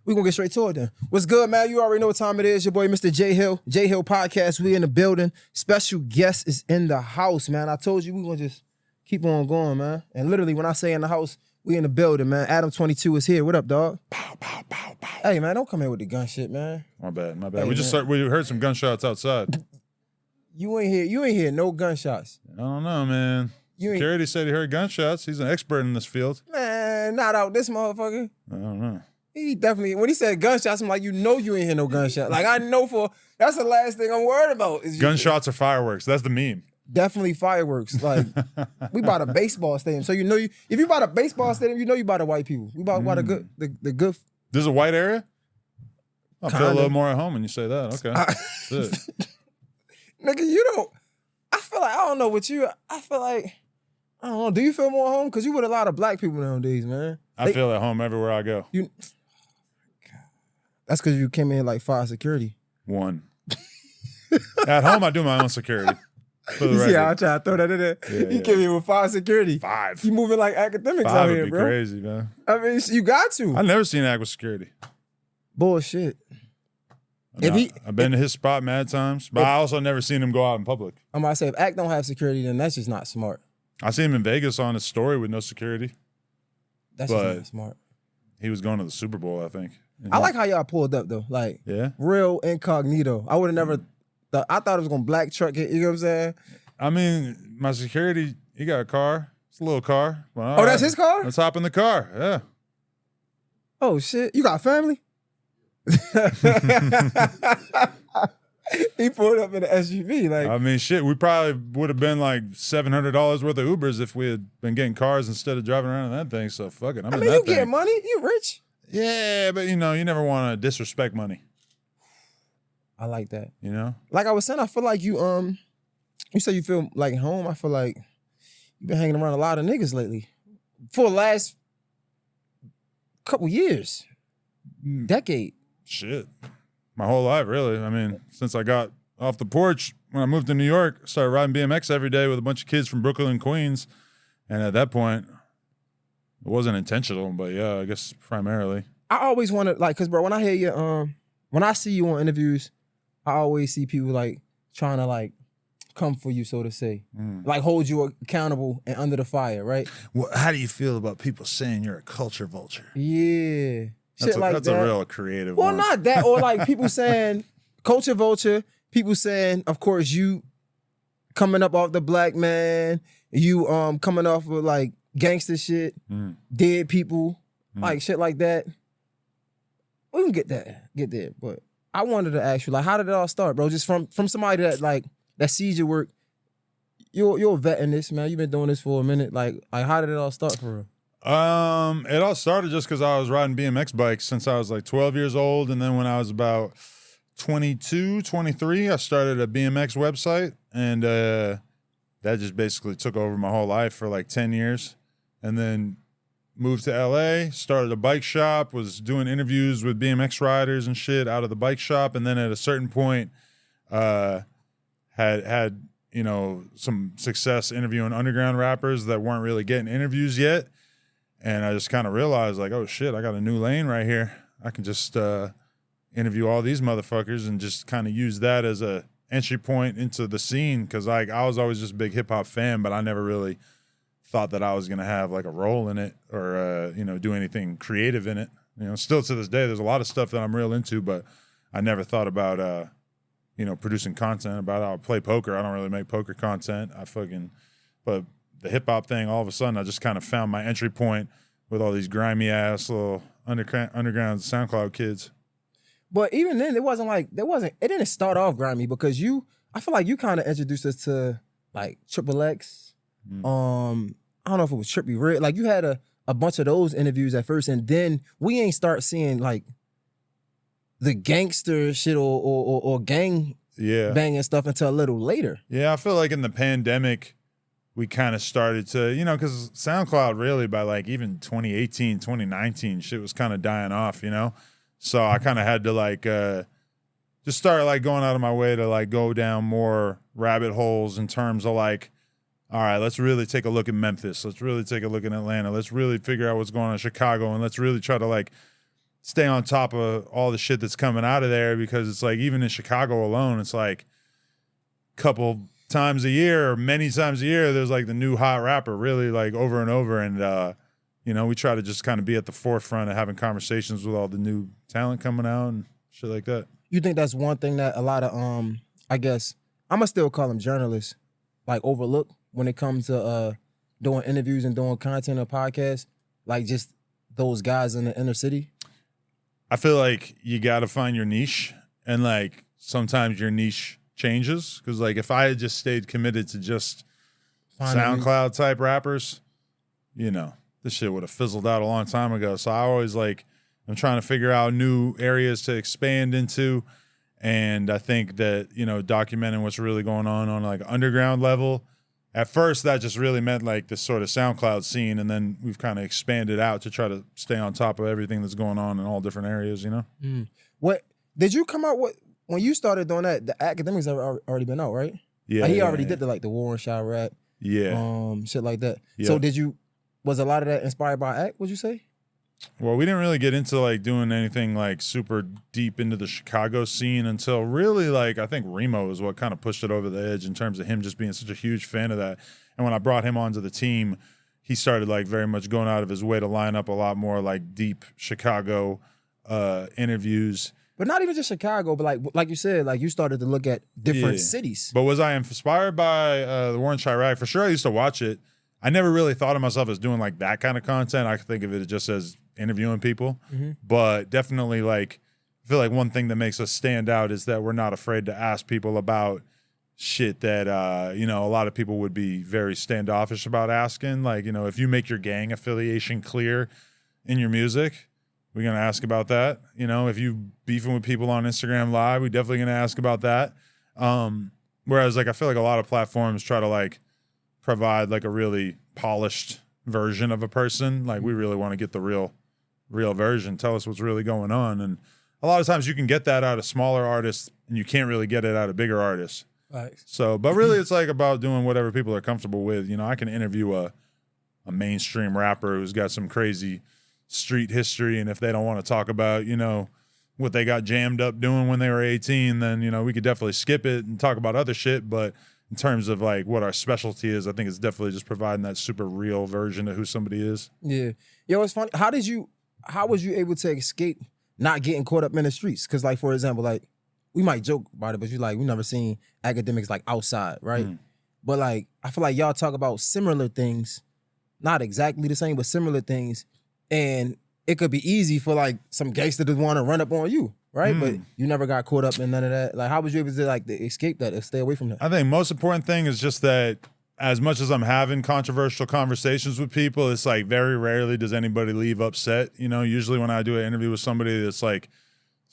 We're going to get straight to it then. What's good, man? You already know what time it is. Your boy, Mr. J Hill. J Hill Podcast. We in the building. Special guest is in the house, man. I told you we going to just keep on going, man. And literally, when I say in the house, we in the building, man. Adam22 is here. What up, dog? Pow, pow, pow, pow. Hey, man, don't come here with the gun shit, man. My bad. Hey, we heard some gunshots outside. You ain't hear no gunshots. I don't know, man. Security said he heard gunshots. He's an expert in this field. Man, not out this motherfucker. I don't know. He definitely, when he said gunshots, I'm like, you ain't hear no gunshots. Like, I know that's the last thing I'm worried about. Is Gunshots or fireworks. That's the meme. Definitely fireworks. Like, we bought a baseball stadium. So if you bought a baseball stadium, you bought a white people. We bought a good, the good. This is a white area? I Kinda. feel a little more at home when you say that. Okay. Nigga, I feel like, I don't know what you, I feel like, I don't know. Do you feel more at home? Because you with a lot of black people nowadays, man. I feel at home everywhere I go. That's because you came in like fire security. One. At home, I do my own security. For the You see record. how I try to throw that in there? Yeah, You came in with fire security. 5. You moving like academics 5 out would here, be bro. crazy, man. I mean, you got to. I've never seen Act with security. Bullshit. I've been to his spot mad times, but I also never seen him go out in public. I'm about to say, if Act don't have security, then that's just not smart. I see him in Vegas on his story with no security. That's just not smart. He was going to the Super Bowl, I think. I like how y'all pulled up, though. Like, Yeah. real incognito. I would have never thought. I thought it was going to black truck it. You know what I'm saying? I mean, my security, he got a car. It's a little car. Well, Oh, that's his car? Let's hop in the car. Yeah. Oh, shit. You got family? He pulled up in the SUV. Like, I mean, shit, we probably would have been like $700 worth of Ubers if we had been getting cars instead of driving around in that thing. So fuck it. I mean, you get money. You rich. Yeah, but you never want to disrespect money. I like that. You know? Like I was saying, I feel like you say you feel like home. I feel like you've been hanging around a lot of niggas lately. For the last couple years. Decade. Shit. My whole life, really. I mean, since I got off the porch, when I moved to New York, I started riding BMX every day with a bunch of kids from Brooklyn and Queens. And at that point, it wasn't intentional, but yeah, I guess primarily. I always wanted, like, cause bro, when I hear you, when I see you on interviews, I always see people like trying to like come for you, so to say, like hold you accountable and under the fire, right? Well, how do you feel about people saying you're a culture vulture? Yeah, shit like that's that. a real creative Well, one. not that, or like people saying culture vulture. People saying, of course, you coming up off the black man, you coming off with like gangster shit, dead people, like shit like that. We can get there, but I wanted to ask you, like, how did it all start, bro? Just from somebody that sees your work. You're a vet in this, man. You've been doing this for a minute. Like how did it all start for real? It all started just because I was riding BMX bikes since I was like 12 years old, and then when I was about 22, 23, I started a BMX website, and that just basically took over my whole life for like 10 years, and then moved to LA, started a bike shop, was doing interviews with BMX riders and shit out of the bike shop, and then at a certain point had some success interviewing underground rappers that weren't really getting interviews yet. And I just kind of realized, like, oh shit, I got a new lane right here. I can just interview all these motherfuckers and just kind of use that as a entry point into the scene. Cause like I was always just a big hip hop fan, but I never really thought that I was gonna have like a role in it or do anything creative in it. Still to this day, there's a lot of stuff that I'm real into, but I never thought about producing content about how I play poker. I don't really make poker content. But the hip hop thing, all of a sudden, I just kind of found my entry point with all these grimy ass little underground SoundCloud kids. But even then, it didn't start off grimy because I feel like you kind of introduced us to like Triple X. I don't know if it was Trippie Redd. Like you had a bunch of those interviews at first, and then we ain't start seeing like the gangster shit or gang banging stuff until a little later. Yeah, I feel like in the pandemic, we kind of started to, because SoundCloud really by like even 2018, 2019, shit was kind of dying off, So I kind of had to like just start like going out of my way to like go down more rabbit holes in terms of like, all right, let's really take a look at Memphis. Let's really take a look at Atlanta. Let's really figure out what's going on in Chicago. And let's really try to like stay on top of all the shit that's coming out of there, because it's like, even in Chicago alone, it's like couple times a year or many times a year, there's like the new hot rapper, really, like over and over. And, you know, we try to just kind of be at the forefront of having conversations with all the new talent coming out and shit like that. You think that's one thing that a lot of, I guess, I'm going to still call them journalists, like overlook when it comes to doing interviews and doing content or podcasts, like just those guys in the inner city? I feel like you got to find your niche, and like sometimes your niche changes, because like if I had just stayed committed to just SoundCloud type rappers, you know, this shit would have fizzled out a long time ago. So I always like, I'm trying to figure out new areas to expand into. And I think that, you know, documenting what's really going on like underground level, at first that just really meant like this sort of SoundCloud scene. And then we've kind of expanded out to try to stay on top of everything that's going on in all different areas, you know? What did you come out with when you started doing that? The Academics have already been out, right? Yeah. Like he already did the War and Shot rap. Yeah. Shit like that. Yeah. So was a lot of that inspired by Act, would you say? Well, we didn't really get into like doing anything like super deep into the Chicago scene until really like, I think Remo is what kind of pushed it over the edge in terms of him just being such a huge fan of that. And when I brought him onto the team, he started like very much going out of his way to line up a lot more like deep Chicago interviews. But not even just Chicago, but like you said, like you started to look at different cities. But was I inspired by the War in Chirac? For sure, I used to watch it. I never really thought of myself as doing like that kind of content. I think of it just as interviewing people. But definitely, like, I feel like one thing that makes us stand out is that we're not afraid to ask people about shit that, you know, a lot of people would be very standoffish about asking. Like, you know, if you make your gang affiliation clear in your music, we're going to ask about that. You know, if you beefing with people on Instagram Live, we definitely going to ask about that. Whereas, like, I feel like a lot of platforms try to, like, provide, like, a really polished version of a person. Like, we really want to get the real version. Tell us what's really going on. And a lot of times you can get that out of smaller artists, and you can't really get it out of bigger artists. Right. So, but really, it's, like, about doing whatever people are comfortable with. You know, I can interview a mainstream rapper who's got some crazy street history, and if they don't want to talk about, you know, what they got jammed up doing when they were 18, then, you know, we could definitely skip it and talk about other shit. But in terms of like what our specialty is, I think it's definitely just providing that super real version of who somebody is. Yeah. Yo, it's funny. How was you able to escape not getting caught up in the streets? Because, like, for example, like, we might joke about it, but you like, we never seen Academics like outside, right? But like, I feel like y'all talk about similar things, not exactly the same, but similar things. And it could be easy for like some gangster to want to run up on you, right? But you never got caught up in none of that. Like, how was you able to like escape that or stay away from that? I think most important thing is just that as much as I'm having controversial conversations with people, it's like very rarely does anybody leave upset. You know, usually when I do an interview with somebody that's like,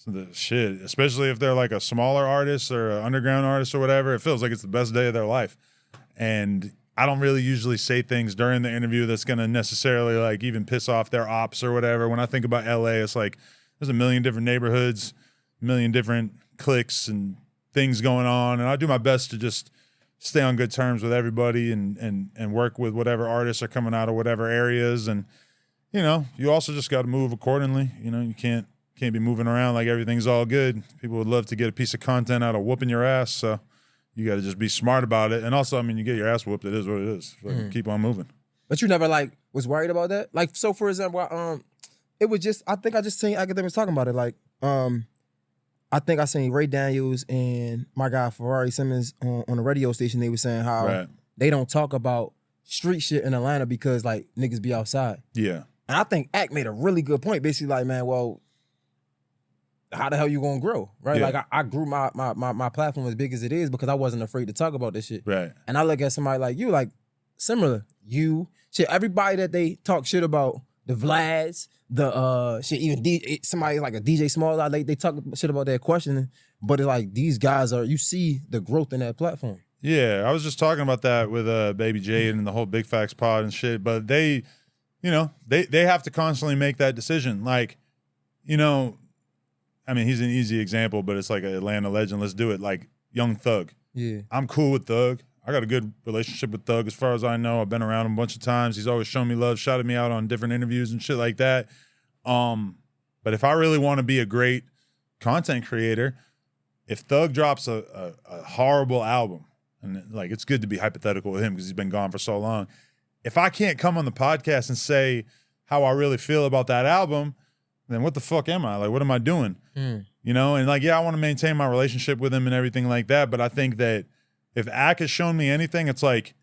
the shit, especially if they're like a smaller artist or an underground artist or whatever, it feels like it's the best day of their life. And I don't really usually say things during the interview that's going to necessarily like even piss off their ops or whatever. When I think about LA, it's like there's a million different neighborhoods, a million different cliques and things going on. And I do my best to just stay on good terms with everybody and work with whatever artists are coming out of whatever areas. And, you know, you also just got to move accordingly. You know, you can't be moving around like everything's all good. People would love to get a piece of content out of whooping your ass. So you got to just be smart about it. And also, I mean, you get your ass whooped. It is what it is. Keep on moving. But you never like was worried about that? Like, so for example, it was just, I think I just seen Academics talking about it. Like, I think I seen Ray Daniels and my guy Ferrari Simmons on the radio station. They were saying how they don't talk about street shit in Atlanta because like niggas be outside. Yeah. And I think Act made a really good point. Basically like, man, well, how the hell you gonna grow, right? Yeah. Like I grew my platform as big as it is because I wasn't afraid to talk about this shit. Right. And I look at somebody like you, like similar. You, shit, everybody that they talk shit about, the Vlads, the shit, even somebody like a DJ Small, like they talk shit about their questioning, but it's like these guys are, you see the growth in that platform. Yeah, I was just talking about that with Baby Jade and the whole Big Facts pod and shit, but they, you know, they have to constantly make that decision. Like, you know, I mean, he's an easy example, but it's like an Atlanta legend. Let's do it. Like Young Thug. Yeah. I'm cool with Thug. I got a good relationship with Thug as far as I know. I've been around him a bunch of times. He's always shown me love, shouted me out on different interviews and shit like that. But if I really want to be a great content creator, if Thug drops a horrible album, and like it's good to be hypothetical with him because he's been gone for so long, if I can't come on the podcast and say how I really feel about that album, then what the fuck am I? Like, what am I doing? You know, and like, yeah, I want to maintain my relationship with him and everything like that. But I think that if Ack has shown me anything, it's like,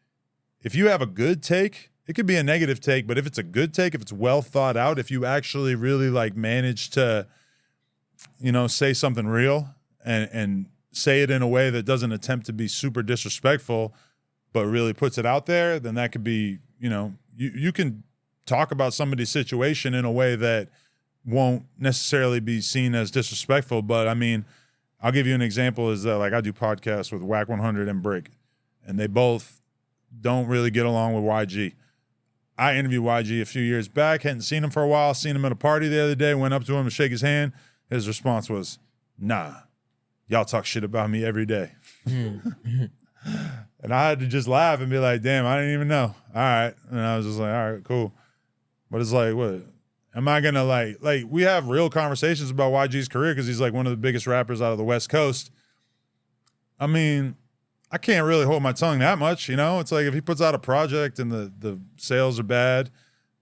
if you have a good take, it could be a negative take, but if it's a good take, if it's well thought out, if you actually really like manage to, you know, say something real and say it in a way that doesn't attempt to be super disrespectful, but really puts it out there, then that could be, you know, you can talk about somebody's situation in a way that won't necessarily be seen as disrespectful. But I mean, I'll give you an example is that like I do podcasts with Whack 100 and Brick, and they both don't really get along with YG. I interviewed YG a few years back, hadn't seen him for a while, seen him at a party the other day, went up to him to shake his hand. His response was, nah, y'all talk shit about me every day. And I had to just laugh and be like, damn, I didn't even know. All right. And I was just like, all right, cool. But it's like, what? Am I going to like, we have real conversations about YG's career because he's like one of the biggest rappers out of the West Coast. I mean, I can't really hold my tongue that much, you know? It's like if he puts out a project and the sales are bad,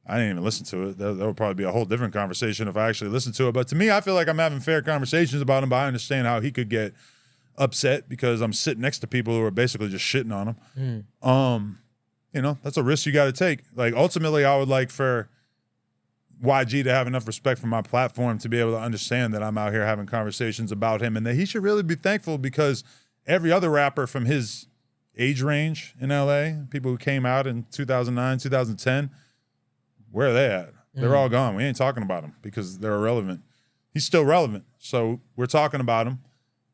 I didn't even listen to it. That would probably be a whole different conversation if I actually listened to it. But to me, I feel like I'm having fair conversations about him, but I understand how he could get upset because I'm sitting next to people who are basically just shitting on him. You know, that's a risk you got to take. Like, ultimately, I would like for YG to have enough respect for my platform to be able to understand that I'm out here having conversations about him and that he should really be thankful because every other rapper from his age range in LA, people who came out in 2009, 2010, where are they at? They're all gone. We ain't talking about them because they're irrelevant. He's still relevant. So we're talking about him.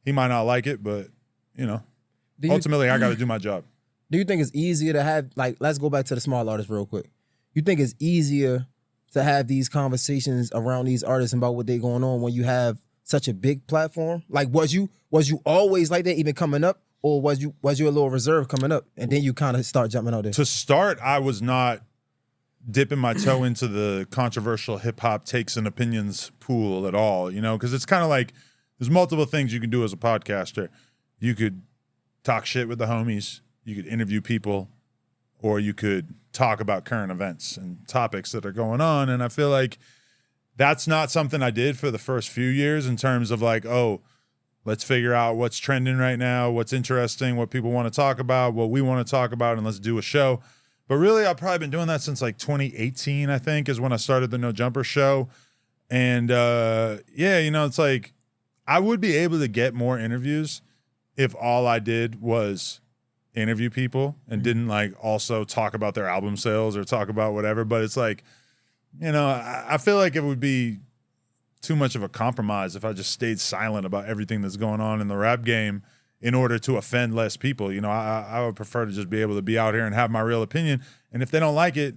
He might not like it, but, you know, ultimately I got to do my job. Do you think it's easier to have, like, let's go back to the small artists real quick. You think it's easier to have these conversations around these artists about what they're going on when you have such a big platform? Like, was you always like that even coming up, or was you a little reserved coming up and then you kind of start jumping out there? To start, I was not dipping my toe into the controversial hip hop takes and opinions pool at all, you know, because it's kind of like there's multiple things you can do as a podcaster. You could talk shit with the homies, you could interview people, or you could talk about current events and topics that are going on. And I feel like that's not something I did for the first few years in terms of like, oh, let's figure out what's trending right now, what's interesting, what people want to talk about, what we want to talk about, and let's do a show. But really, I've probably been doing that since like 2018, I think, is when I started the No Jumper show. And yeah, you know, it's like I would be able to get more interviews if all I did was interview people and didn't like also talk about their album sales or talk about whatever. But it's like, you know, I feel like it would be too much of a compromise if I just stayed silent about everything that's going on in the rap game in order to offend less people. You know, I would prefer to just be able to be out here and have my real opinion. And if they don't like it,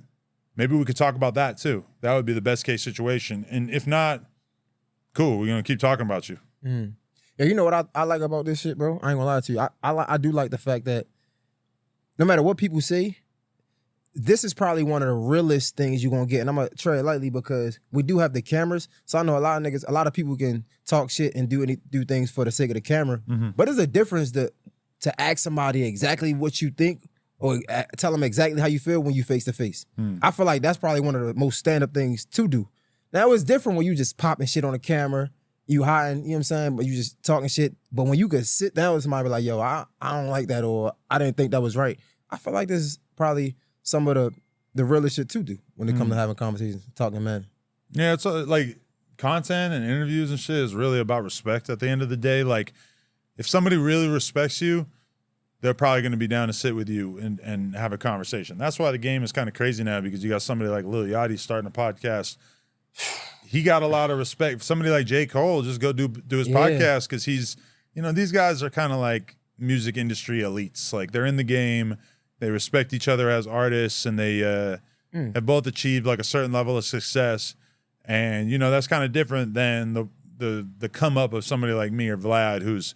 maybe we could talk about that too. That would be the best case situation. And if not, cool, we're going to keep talking about you. Yeah, you know what I like about this shit, bro? I ain't gonna lie to you. I do like the fact that no matter what people say, this is probably one of the realest things you're gonna get. And I'm gonna tread lightly because we do have the cameras. So I know a lot of people can talk shit and do things for the sake of the camera. But there's a difference to ask somebody exactly what you think or tell them exactly how you feel when you face to face. I feel like that's probably one of the most stand-up things to do. Now it's different when you just popping shit on the camera, you hiding, you know what I'm saying? But you just talking shit. But when you could sit down with somebody and be like, yo, I don't like that, or I didn't think that was right. I feel like this is probably some of the realest shit to do when it comes to having conversations, talking man. Yeah, it's like content and interviews and shit is really about respect at the end of the day. Like, if somebody really respects you, they're probably going to be down to sit with you and have a conversation. That's why the game is kind of crazy now, because you got somebody like Lil Yachty starting a podcast. He got a lot of respect. Somebody like J. Cole, just go do his podcast, because he's, you know, these guys are kind of like music industry elites. Like, they're in the game. They respect each other as artists, and they have both achieved like a certain level of success. And, you know, that's kind of different than the come up of somebody like me or Vlad, who's,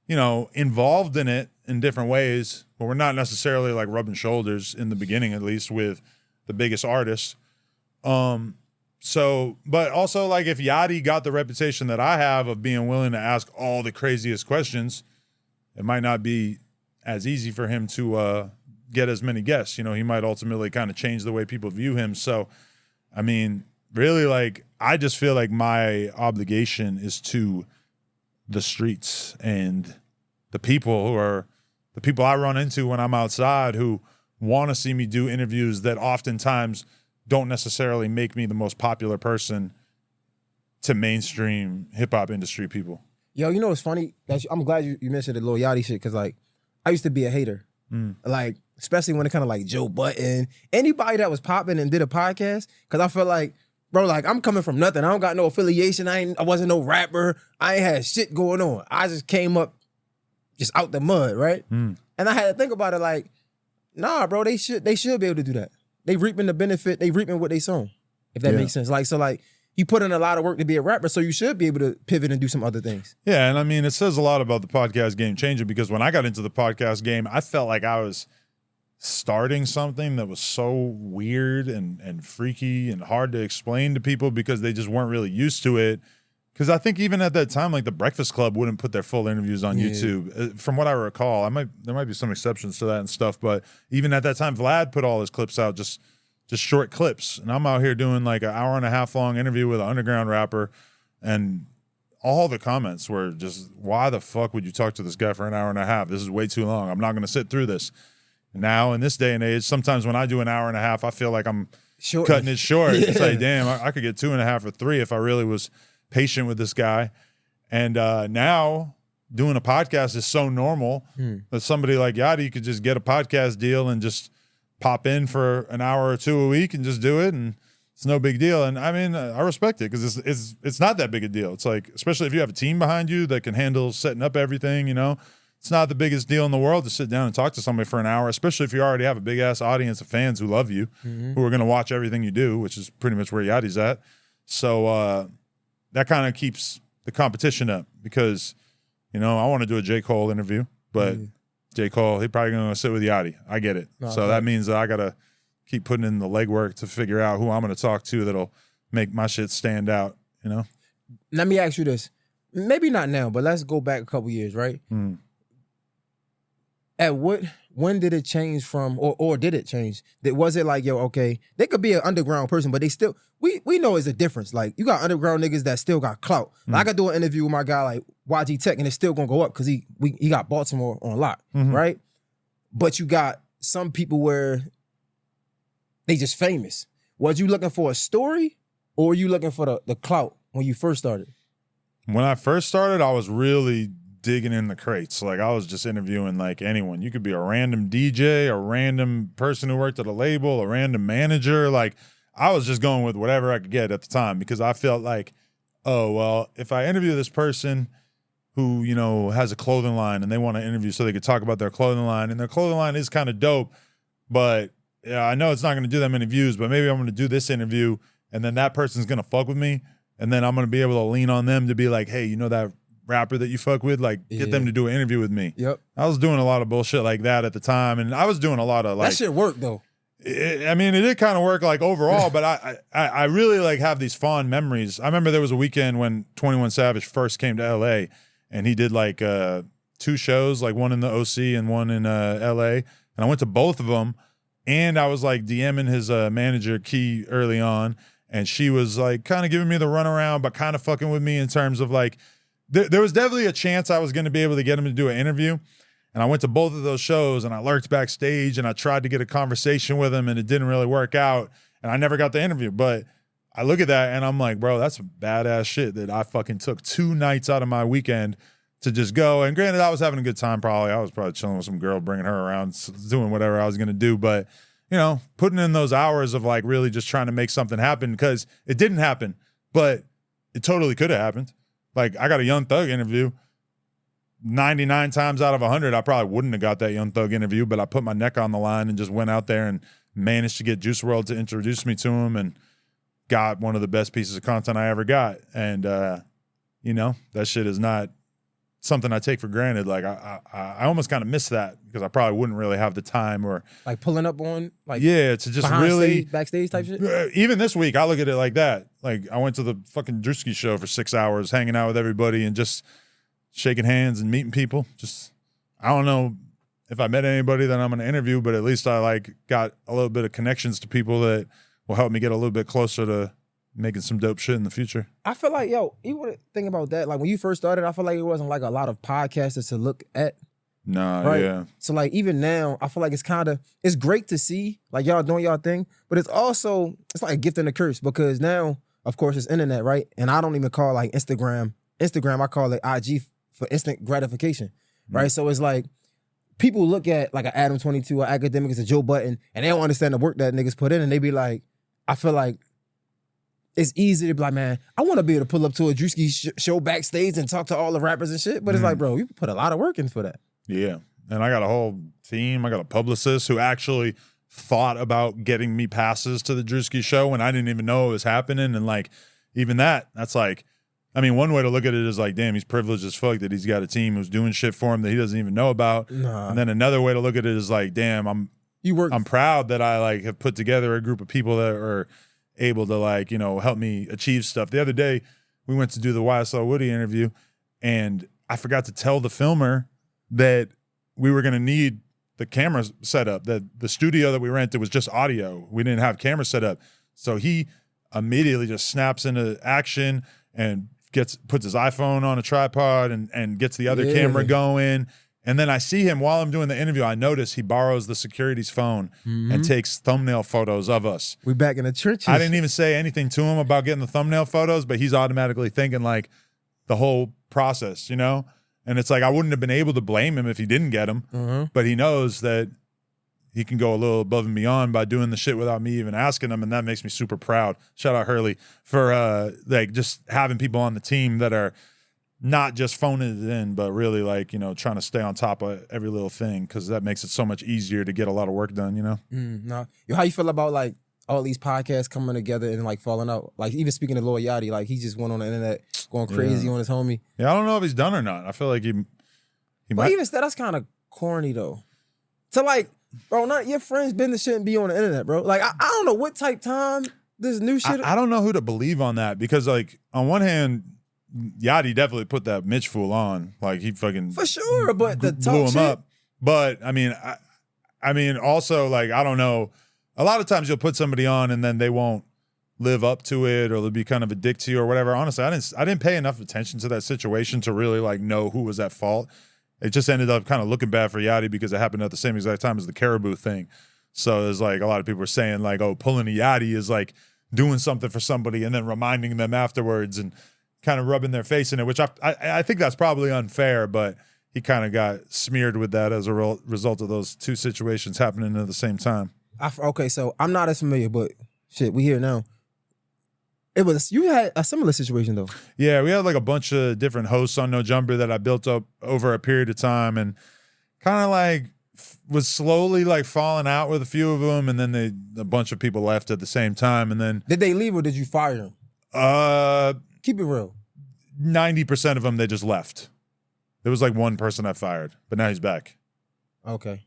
you know, involved in it in different ways, but we're not necessarily like rubbing shoulders in the beginning, at least with the biggest artists. So, but also like if Yachty got the reputation that I have of being willing to ask all the craziest questions, it might not be as easy for him to get as many guests. You know, he might ultimately kind of change the way people view him. So, I mean, really, like, I just feel like my obligation is to the streets and the people who are the people I run into when I'm outside who want to see me do interviews that oftentimes don't necessarily make me the most popular person to mainstream hip hop industry people. Yo, you know what's funny? I'm glad you mentioned the Lil Yachty shit, because like I used to be a hater. Like, especially when it kind of like Joe Budden, anybody that was popping and did a podcast, because I felt like, bro, like I'm coming from nothing. I don't got no affiliation. I wasn't no rapper. I ain't had shit going on. I just came up just out the mud, right? And I had to think about it like, nah, bro, they should be able to do that. They reaping the benefit. They reaping what they sown, if that makes sense. Like, so like you put in a lot of work to be a rapper, so you should be able to pivot and do some other things. Yeah, and I mean, it says a lot about the podcast game changing, because when I got into the podcast game, I felt like I was starting something that was so weird and freaky and hard to explain to people because they just weren't really used to it. Because I think even at that time, like the Breakfast Club wouldn't put their full interviews on YouTube. From what I recall, there might be some exceptions to that and stuff, but even at that time, Vlad put all his clips out, just short clips. And I'm out here doing like an 1.5 hour long interview with an underground rapper, and all the comments were just, why the fuck would you talk to this guy for 1.5 hours? This is way too long. I'm not going to sit through this. Now, in this day and age, sometimes when I do 1.5 hours, I feel like I'm cutting it short. It's like, damn, I could get 2.5 or 3 if I really was patient with this guy. And now doing a podcast is so normal that somebody like Yachty could just get a podcast deal and just pop in for an hour or 2 a week and just do it, and it's no big deal. And I mean, I respect it, because it's not that big a deal. It's like, especially if you have a team behind you that can handle setting up everything, you know, it's not the biggest deal in the world to sit down and talk to somebody for an hour, especially if you already have a big ass audience of fans who love you, who are going to watch everything you do, which is pretty much where Yachty's at. So that kind of keeps the competition up, because, you know, I want to do a J. Cole interview, but J. Cole, he probably going to sit with Yachty. I get it. No, so that means that I got to keep putting in the legwork to figure out who I'm going to talk to that'll make my shit stand out, you know? Let me ask you this. Maybe not now, but let's go back a couple years, right? When did it change from, or did it change? Was it like, yo, okay, they could be an underground person, but they still, we know it's a difference. Like, you got underground niggas that still got clout. Like, I could do an interview with my guy like YG Tech, and it's still gonna go up because he got Baltimore on lock, right? But you got some people where they just famous. Was you looking for a story, or were you looking for the clout when you first started? When I first started, I was really digging in the crates. Like, I was just interviewing like anyone. You could be a random DJ, a random person who worked at a label, a random manager. Like, I was just going with whatever I could get at the time, because I felt like, oh, well, if I interview this person who, you know, has a clothing line and they want to interview so they could talk about their clothing line, and their clothing line is kind of dope, but yeah, I know it's not going to do that many views, but maybe I'm going to do this interview, and then that person's going to fuck with me, and then I'm going to be able to lean on them to be like, hey, you know that rapper that you fuck with, like, get them to do an interview with me. Yep. I was doing a lot of bullshit like that at the time, and I was doing a lot of like, that shit worked though. I mean, it did kind of work like overall, but I really like have these fond memories. I remember there was a weekend when 21 Savage first came to LA, and he did like 2 shows, like one in the OC and one in LA, and I went to both of them, and I was like DMing his manager Key early on, and she was like kind of giving me the runaround, but kind of fucking with me in terms of like, there was definitely a chance I was going to be able to get him to do an interview. And I went to both of those shows, and I lurked backstage, and I tried to get a conversation with him, and it didn't really work out, and I never got the interview. But I look at that, and I'm like, bro, that's some badass shit that I fucking took 2 nights out of my weekend to just go. And granted, I was having a good time probably. I was probably chilling with some girl, bringing her around, doing whatever I was going to do. But, you know, putting in those hours of like really just trying to make something happen, because it didn't happen, but it totally could have happened. Like, I got a Young Thug interview. 99 times out of 100, I probably wouldn't have got that Young Thug interview, but I put my neck on the line and just went out there and managed to get Juice WRLD to introduce me to him, and got one of the best pieces of content I ever got. And, you know, that shit is not something I take for granted. Like I almost kind of miss that because I probably wouldn't really have the time or like pulling up on like to just really stage, backstage type shit. Even this week, I look at it like that. Like I went to the fucking Drewski show for 6 hours, hanging out with everybody and just shaking hands and meeting people. Just I don't know if I met anybody that I'm going to interview, but at least I like got a little bit of connections to people that will help me get a little bit closer to making some dope shit in the future. I feel like, even think about that. Like when you first started, I feel like it wasn't like a lot of podcasters to look at. Nah, right? yeah. So like even now, I feel like it's great to see like y'all doing y'all thing, but it's like a gift and a curse because now, of course, it's internet, right? And I don't even call like Instagram, I call it IG for instant gratification, right? So it's like people look at like an Adam22 or Academics or Joe Budden and they don't understand the work that niggas put in and they be like, I feel like it's easy to be like, man, I want to be able to pull up to a Drewski show backstage and talk to all the rappers and shit. But it's like, bro, you put a lot of work in for that. Yeah. And I got a whole team. I got a publicist who actually thought about getting me passes to the Drewski show when I didn't even know it was happening. And like, even that's like, I mean, one way to look at it is like, damn, he's privileged as fuck that he's got a team who's doing shit for him that he doesn't even know about. Nah. And then another way to look at it is like, damn, I'm proud that I like have put together a group of people that are able to like, help me achieve stuff. The other day, we went to do the YSL Woody interview, and I forgot to tell the filmer that we were going to need the camera set up, that the studio that we rented was just audio. We didn't have camera set up. So he immediately just snaps into action and puts his iPhone on a tripod and gets the other camera going. And then I see him while I'm doing the interview. I notice he borrows the security's phone and takes thumbnail photos of us. We back in the churches. I didn't even say anything to him about getting the thumbnail photos, but he's automatically thinking like the whole process, And it's like I wouldn't have been able to blame him if he didn't get them, but he knows that he can go a little above and beyond by doing the shit without me even asking him, and that makes me super proud. Shout out Hurley for like just having people on the team that are not just phoning it in, but really like, trying to stay on top of every little thing because that makes it so much easier to get a lot of work done, How you feel about like all these podcasts coming together and like falling out? Like even speaking to Lil Yachty, like he just went on the internet going crazy on his homie. Yeah, I don't know if he's done or not. I feel like he but might. Even still, that's kind of corny though. To like, bro, none of your friends' business shouldn't be on the internet, bro. Like I don't know what type time this new shit. I don't know who to believe on that because like on one hand, Yachty definitely put that Mitch fool on. Like he fucking for sure, but the blew him shit up. But I mean, also like I don't know. A lot of times you'll put somebody on and then they won't live up to it, or they'll be kind of a dick to you or whatever. Honestly, I didn't pay enough attention to that situation to really like know who was at fault. It just ended up kind of looking bad for Yachty because it happened at the same exact time as the Caribou thing. So there's like a lot of people were saying like, oh, pulling a Yachty is like doing something for somebody and then reminding them afterwards and kind of rubbing their face in it, which I think that's probably unfair, but he kind of got smeared with that as a result of those two situations happening at the same time. Okay, so I'm not as familiar, but shit, we here now. You had a similar situation though. Yeah, we had like a bunch of different hosts on No Jumper that I built up over a period of time and kind of like was slowly like falling out with a few of them, and then a bunch of people left at the same time, and then did they leave or did you fire them? Keep it real. 90% of them, they just left. There was like one person I fired, but now he's back. Okay.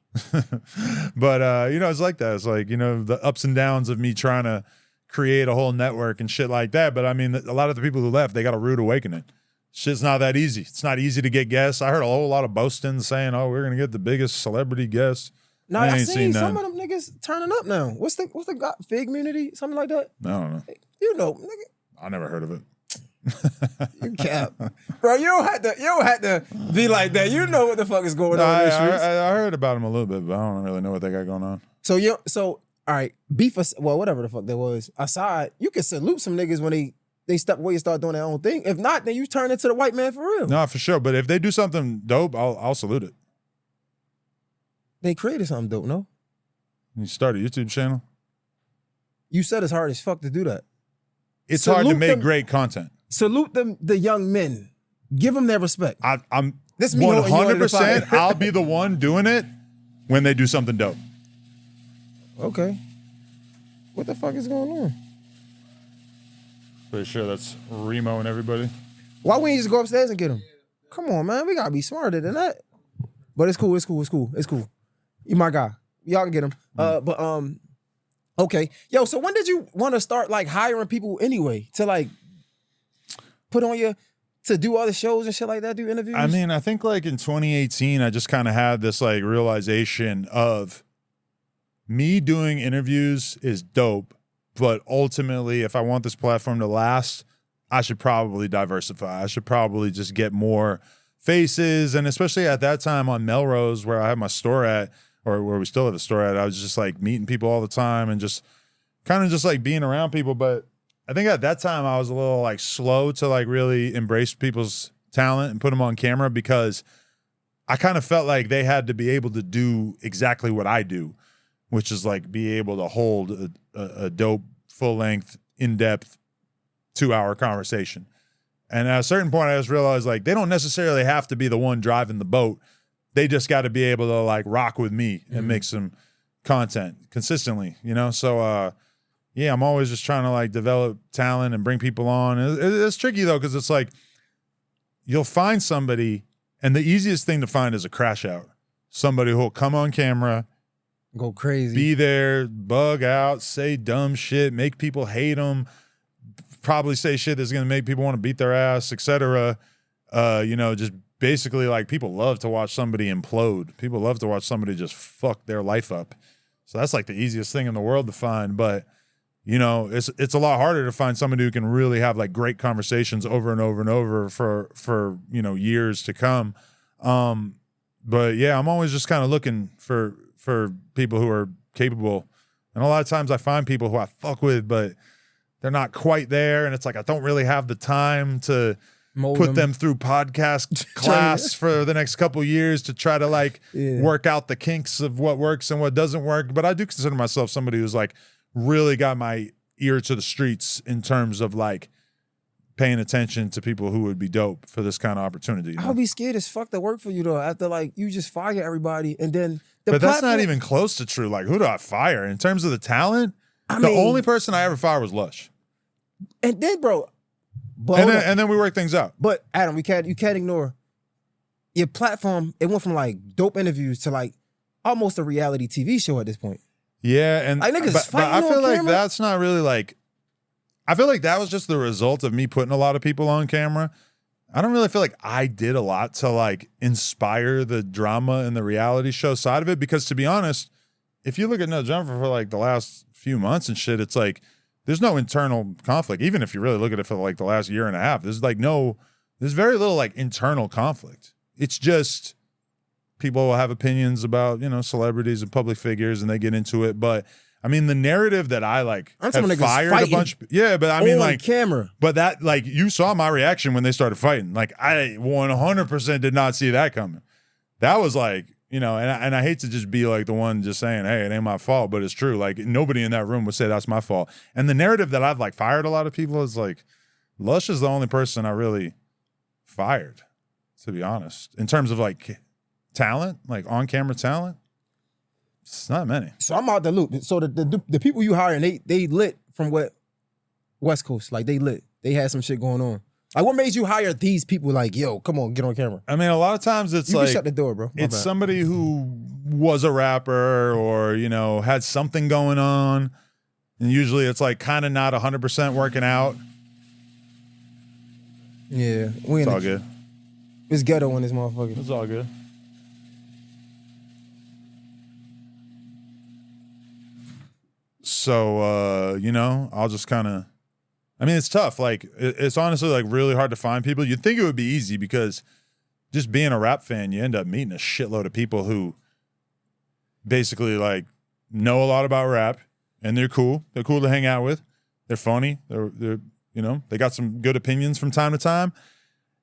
But, it's like that. It's like, the ups and downs of me trying to create a whole network and shit like that. But I mean, a lot of the people who left, they got a rude awakening. Shit's not that easy. It's not easy to get guests. I heard a whole lot of boasting saying, oh, we're going to get the biggest celebrity guests. No, I seen some of them niggas turning up now. What's the Fig community? Something like that? I don't know. Nigga. I never heard of it. You cap. Bro, you don't have to be like that. You know what the fuck is going on in the streets. I heard about them a little bit, but I don't really know what they got going on. So all right, whatever the fuck that was. Aside, you can salute some niggas when they step away and start doing their own thing. If not, then you turn into the white man for real. No, for sure. But if they do something dope, I'll salute it. They created something dope, no? You start a YouTube channel? You said it's hard as fuck to do that. It's hard to make great content. Salute them, the young men. Give them their respect. I'm 100%. I'll be the one doing it when they do something dope. Okay. What the fuck is going on? Pretty sure that's Remo and everybody. Why wouldn't you just go upstairs and get him? Come on, man. We gotta be smarter than that. But it's cool. You my guy. Y'all can get him. Okay. Yo, so when did you want to start like hiring people anyway to like put on your to do other shows and shit like that, do interviews? I mean, I think like in 2018, I just kind of had this like realization of me doing interviews is dope, but ultimately, if I want this platform to last, I should probably diversify. I should probably just get more faces. And especially at that time on Melrose, where I had my store at, or where we still have a store at, I was just like meeting people all the time and just kind of just like being around people. But I think at that time I was a little like slow to like really embrace people's talent and put them on camera, because I kind of felt like they had to be able to do exactly what I do, which is like be able to hold a dope, full length, in-depth 2-hour conversation. And at a certain point I just realized like they don't necessarily have to be the one driving the boat. They just got to be able to like rock with me and make some content consistently, you know? So, yeah, I'm always just trying to like develop talent and bring people on. It's tricky though, because it's like you'll find somebody, and the easiest thing to find is a crash out. Somebody who'll come on camera, go crazy, be there, bug out, say dumb shit, make people hate them, probably say shit that's going to make people want to beat their ass, etc. You know, just basically like people love to watch somebody implode. People love to watch somebody just fuck their life up. So that's like the easiest thing in the world to find. But you know, it's a lot harder to find somebody who can really have like great conversations over and over and over for you know, years to come. But yeah, I'm always just kind of looking for people who are capable. And a lot of times I find people who I fuck with, but they're not quite there. And it's like, I don't really have the time to put them through podcast class for the next couple years to try to like work out the kinks of what works and what doesn't work. But I do consider myself somebody who's like really got my ear to the streets in terms of like paying attention to people who would be dope for this kind of opportunity. You know? I would be scared as fuck to work for you though, after like you just fire everybody and then but that's not even close to true. Like, who do I fire? In terms of the talent, the only person I ever fired was Lush. And then, bro, and then we work things out. But Adam, you can't ignore your platform. It went from like dope interviews to like almost a reality TV show at this point. Yeah, and like niggas but I feel like camera. that's not really like. I feel like that was just the result of me putting a lot of people on camera. I don't really feel like I did a lot to like inspire the drama and the reality show side of it, because to be honest, if you look at No Jumper for like the last few months and shit, it's like there's no internal conflict. Even if you really look at it for like the last year and a half, there's very little like internal conflict. It's just people will have opinions about, you know, celebrities and public figures and they get into it. But I mean, the narrative that I like have fired a bunch. Yeah, but I mean, like camera. But that, like, you saw my reaction when they started fighting. Like, I 100% did not see that coming. That was like, you know, and I hate to just be like the one just saying, hey, it ain't my fault, but it's true. Like, nobody in that room would say that's my fault. And the narrative that I've like fired a lot of people is like, Lush is the only person I really fired, to be honest, in terms of like talent, like on camera talent. It's not many. So I'm out the loop. So the people you hire, they lit from what West Coast, like they lit. They had some shit going on. Like, what made you hire these people? Like, yo, come on, get on camera. I mean, a lot of times it's like, can shut the door, bro. It's somebody who was a rapper or, you know, had something going on, and usually it's like kind of not 100% working out. Yeah, it's all good. It's ghetto in this motherfucker. It's all good. So, you know, I'll just kind of, I mean, it's tough. Like, it's honestly like really hard to find people. You'd think it would be easy because just being a rap fan, you end up meeting a shitload of people who basically like know a lot about rap, and they're cool. They're cool to hang out with. They're funny. They're you know, they got some good opinions from time to time.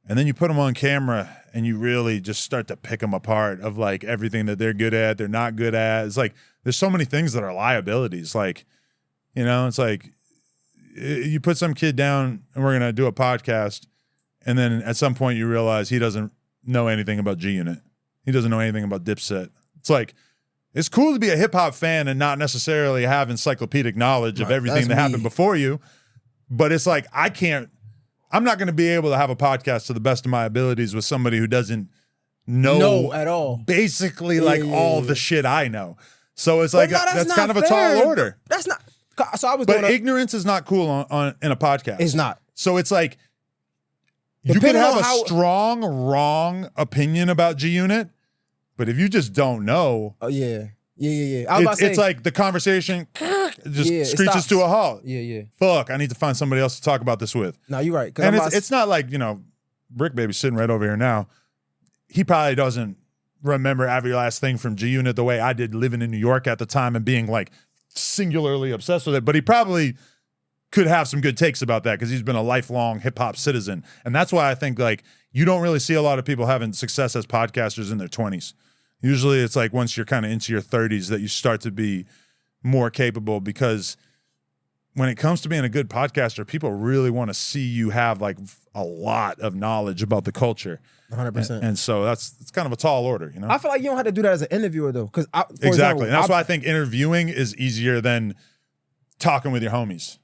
And then you put them on camera and you really just start to pick them apart of like everything that they're good at, they're not good at. It's like, there's so many things that are liabilities. Like, you know, it's like you put some kid down and we're going to do a podcast. And then at some point you realize he doesn't know anything about G-Unit. He doesn't know anything about Dipset. It's like, it's cool to be a hip hop fan and not necessarily have encyclopedic knowledge of everything that happened before you. But it's like, I can't I'm not going to be able to have a podcast to the best of my abilities with somebody who doesn't know at all. Basically, all the shit I know. So it's like that's kind of a tall order. That's not. So I was. But ignorance is not cool on in a podcast. It's not. So it's like you could have a strong wrong opinion about G Unit, but if you just don't know, oh yeah. It's like the conversation just screeches to a halt. Yeah. Fuck, I need to find somebody else to talk about this with. No, you're right. And it's not like, Brick Baby's sitting right over here now. He probably doesn't remember every last thing from G Unit the way I did living in New York at the time and being like singularly obsessed with it. But he probably could have some good takes about that because he's been a lifelong hip hop citizen. And that's why I think like you don't really see a lot of people having success as podcasters in their 20s. Usually it's like once you're kind of into your 30s that you start to be more capable, because when it comes to being a good podcaster, people really want to see you have like a lot of knowledge about the culture. 100%. And so it's kind of a tall order, I feel like you don't have to do that as an interviewer though. Exactly. And that's why I think interviewing is easier than talking with your homies.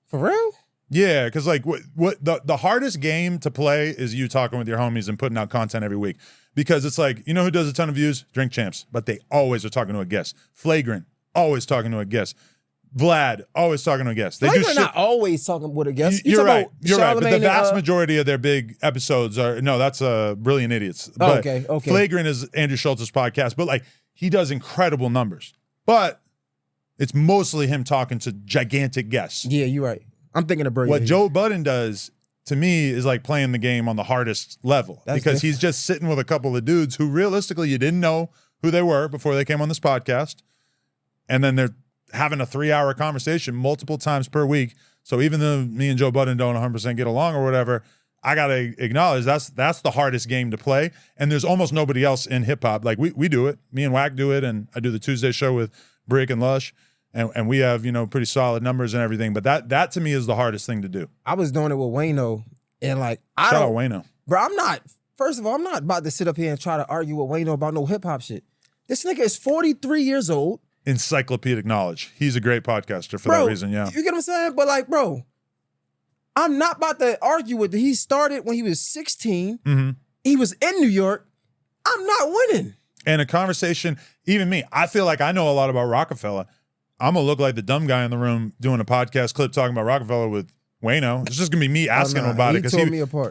For real? Yeah, because like what the hardest game to play is you talking with your homies and putting out content every week. Because it's like, who does a ton of views? Drink Champs. But they always are talking to a guest. Flagrant, always talking to a guest. Vlad, always talking to a guest. Flagrant not always talking with a guest. You're right. You're right. But the vast majority of their big episodes are, that's Brilliant Idiots. But okay. Flagrant is Andrew Schultz's podcast. But like, he does incredible numbers. But it's mostly him talking to gigantic guests. Yeah, you're right. I'm thinking of Brilliant. What Joe Budden does, to me, is like playing the game on the hardest level. Because he's just sitting with a couple of dudes who realistically you didn't know who they were before they came on this podcast. And then they're having a 3-hour conversation multiple times per week. So even though me and Joe Budden don't 100% get along or whatever, I got to acknowledge that's the hardest game to play. And there's almost nobody else in hip hop. Like we do it. Me and Wack do it. And I do the Tuesday show with Brick and Lush. And we have, pretty solid numbers and everything. But that to me is the hardest thing to do. I was doing it with Wayno. And like, Shout out Wayno. Bro, first of all, I'm not about to sit up here and try to argue with Wayno about no hip hop shit. This nigga is 43 years old. Encyclopedic knowledge. He's a great podcaster for that reason, yeah. You get what I'm saying? But like, bro, I'm not about to argue with he started when he was 16. Mm-hmm. He was in New York. I'm not winning. And a conversation, even me, I feel like I know a lot about Rockefeller. I'm going to look like the dumb guy in the room doing a podcast clip talking about Rockefeller with Wayno. It's just going to be me asking him about it because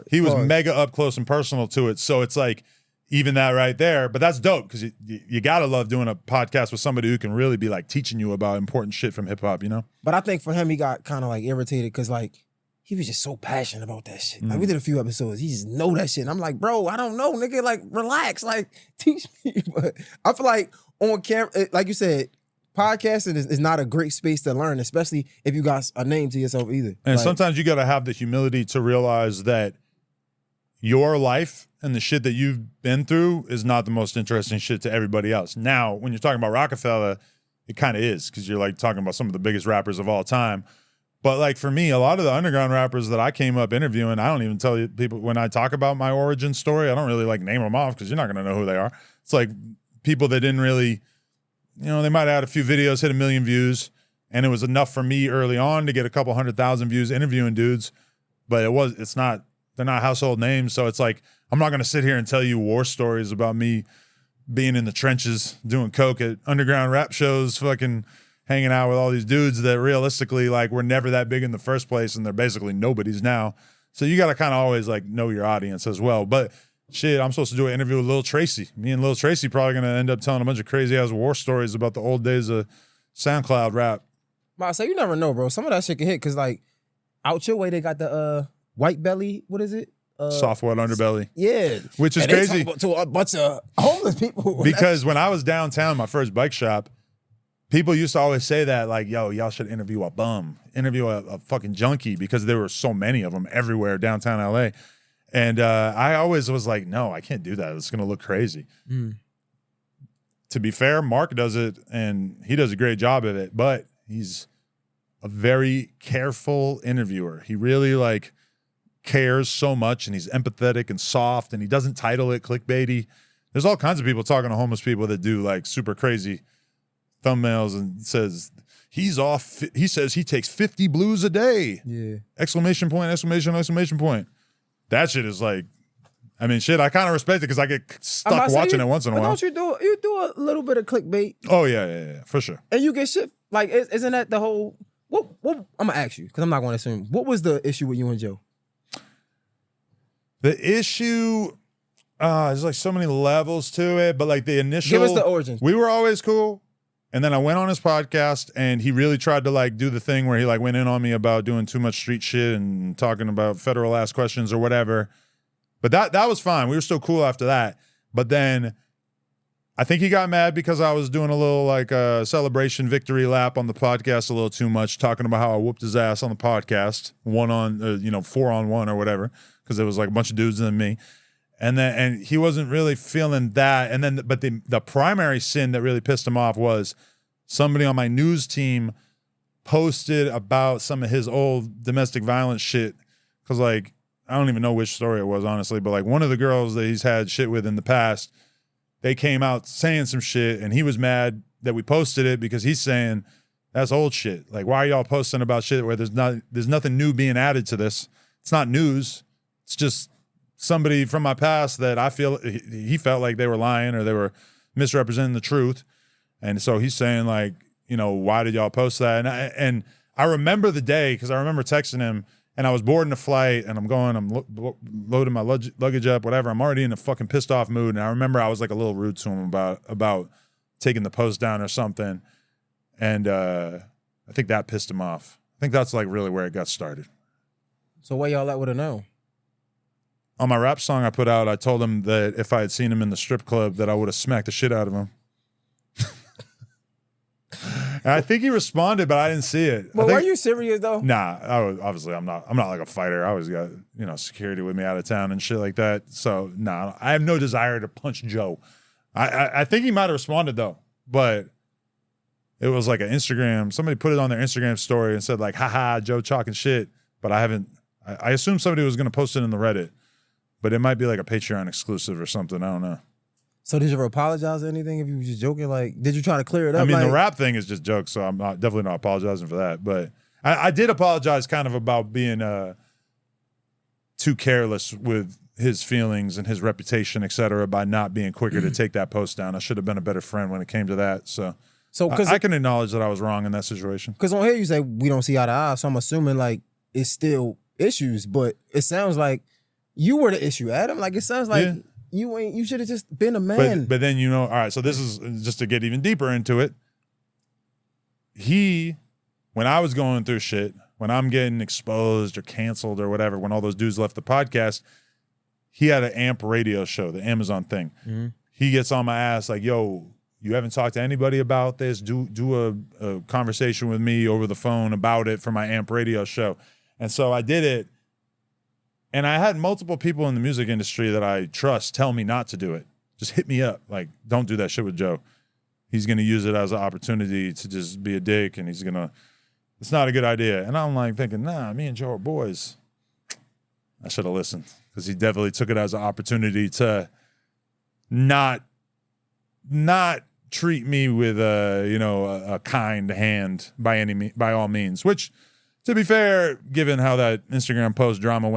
he was mega up close and personal to it. So it's like, even that right there. But that's dope because you got to love doing a podcast with somebody who can really be like teaching you about important shit from hip hop, But I think for him, he got kind of like irritated because like he was just so passionate about that shit. Like we did a few episodes. He just know that shit. And I'm like, bro, I don't know, nigga. Like, relax. Like, teach me. But I feel like on camera, like you said, podcasting is not a great space to learn, especially if you got a name to yourself either. And sometimes you got to have the humility to realize that your life and the shit that you've been through is not the most interesting shit to everybody else. Now, when you're talking about Rockefeller, it kind of is because you're like talking about some of the biggest rappers of all time. But like for me, a lot of the underground rappers that I came up interviewing, I don't even tell you people when I talk about my origin story, I don't really like name them off because you're not going to know who they are. It's like people that didn't really, they might have had a few videos, hit 1 million views, and it was enough for me early on to get a couple 100,000 views interviewing dudes. But they're not household names. So it's like, I'm not going to sit here and tell you war stories about me being in the trenches, doing coke at underground rap shows, fucking hanging out with all these dudes that realistically like were never that big in the first place and they're basically nobodies now. So you got to kind of always like know your audience as well. But shit, I'm supposed to do an interview with Lil Tracy. Me and Lil Tracy probably going to end up telling a bunch of crazy ass war stories about the old days of SoundCloud rap. But I say you never know, bro. Some of that shit can hit because like out your way they got the white belly. What is it? Soft white underbelly. Yeah. Which is crazy. To a bunch of homeless people. Because when I was downtown, my first bike shop, people used to always say that, like, yo, y'all should interview a bum, interview a fucking junkie, because there were so many of them everywhere downtown LA. And I always was like, no, I can't do that. It's going to look crazy. To be fair, Mark does it, and he does a great job of it, but he's a very careful interviewer. He really, like, cares so much, and he's empathetic and soft, and he doesn't title it clickbaity. There's all kinds of people talking to homeless people that do, like, super crazy thumbnails and says, he's off. He says he takes 50 blues a day. Yeah. Exclamation point, exclamation, exclamation point. That shit is like, I mean, shit, I kind of respect it because I get stuck watching it once in a while. Don't you do a little bit of clickbait? Oh, yeah, for sure. And you get shit. Like, isn't that the whole, what I'm going to ask you, because I'm not going to assume. What was the issue with you and Joe? The issue, there's like so many levels to it, but like the initial. Give us the origin. We were always cool. And then I went on his podcast and he really tried to like do the thing where he like went in on me about doing too much street shit and talking about federal ass questions or whatever. But that was fine. We were still cool after that. But then I think he got mad because I was doing a little like celebration victory lap on the podcast a little too much, talking about how I whooped his ass on the podcast, 4-on-1 or whatever, because it was like a bunch of dudes and me. And he wasn't really feeling that. And then, but the primary sin that really pissed him off was somebody on my news team posted about some of his old domestic violence shit. Because like, I don't even know which story it was, honestly, but like one of the girls that he's had shit with in the past, they came out saying some shit and he was mad that we posted it because he's saying that's old shit. Like, why are y'all posting about shit where there's nothing new being added to this? It's not news. It's just somebody from my past that I feel he felt like they were lying or they were misrepresenting the truth. And so he's saying like, why did y'all post that? And I remember the day because I remember texting him and I was boarding a flight and I'm loading my luggage up, whatever. I'm already in a fucking pissed off mood. And I remember I was like a little rude to him about taking the post down or something. And I think that pissed him off. I think that's like really where it got started. So where y'all at with it now? On my rap song I put out, I told him that if I had seen him in the strip club, that I would have smacked the shit out of him. And I think he responded, but I didn't see it. Well, were you serious though? Nah, I'm not like a fighter. I always got security with me out of town and shit like that. So nah, I have no desire to punch Joe. I think he might have responded though, but it was like an Instagram. Somebody put it on their Instagram story and said like, haha, Joe talking shit. But I haven't. I assumed somebody was going to post it in the Reddit. But it might be like a Patreon exclusive or something. I don't know. So did you ever apologize or anything if you were just joking? Like, did you try to clear it up? I mean, like, the rap thing is just jokes, so I'm definitely not apologizing for that. But I did apologize kind of about being too careless with his feelings and his reputation, et cetera, by not being quicker to take that post down. I should have been a better friend when it came to that. So I can acknowledge that I was wrong in that situation. Because on here you say we don't see eye to eye, so I'm assuming like it's still issues, but it sounds like you were the issue, Adam. Like, it sounds like you should have just been a man. But then, all right, so this is just to get even deeper into it. When I was going through shit, when I'm getting exposed or canceled or whatever, when all those dudes left the podcast, he had an AMP radio show, the Amazon thing. Mm-hmm. He gets on my ass like, yo, you haven't talked to anybody about this? Do a conversation with me over the phone about it for my AMP radio show. And so I did it. And I had multiple people in the music industry that I trust tell me not to do it. Just hit me up. Like, don't do that shit with Joe. He's going to use it as an opportunity to just be a dick, and it's not a good idea. And I'm like thinking, nah, me and Joe are boys. I should have listened because he definitely took it as an opportunity to not treat me with a kind hand by all means, which, to be fair, given how that Instagram post drama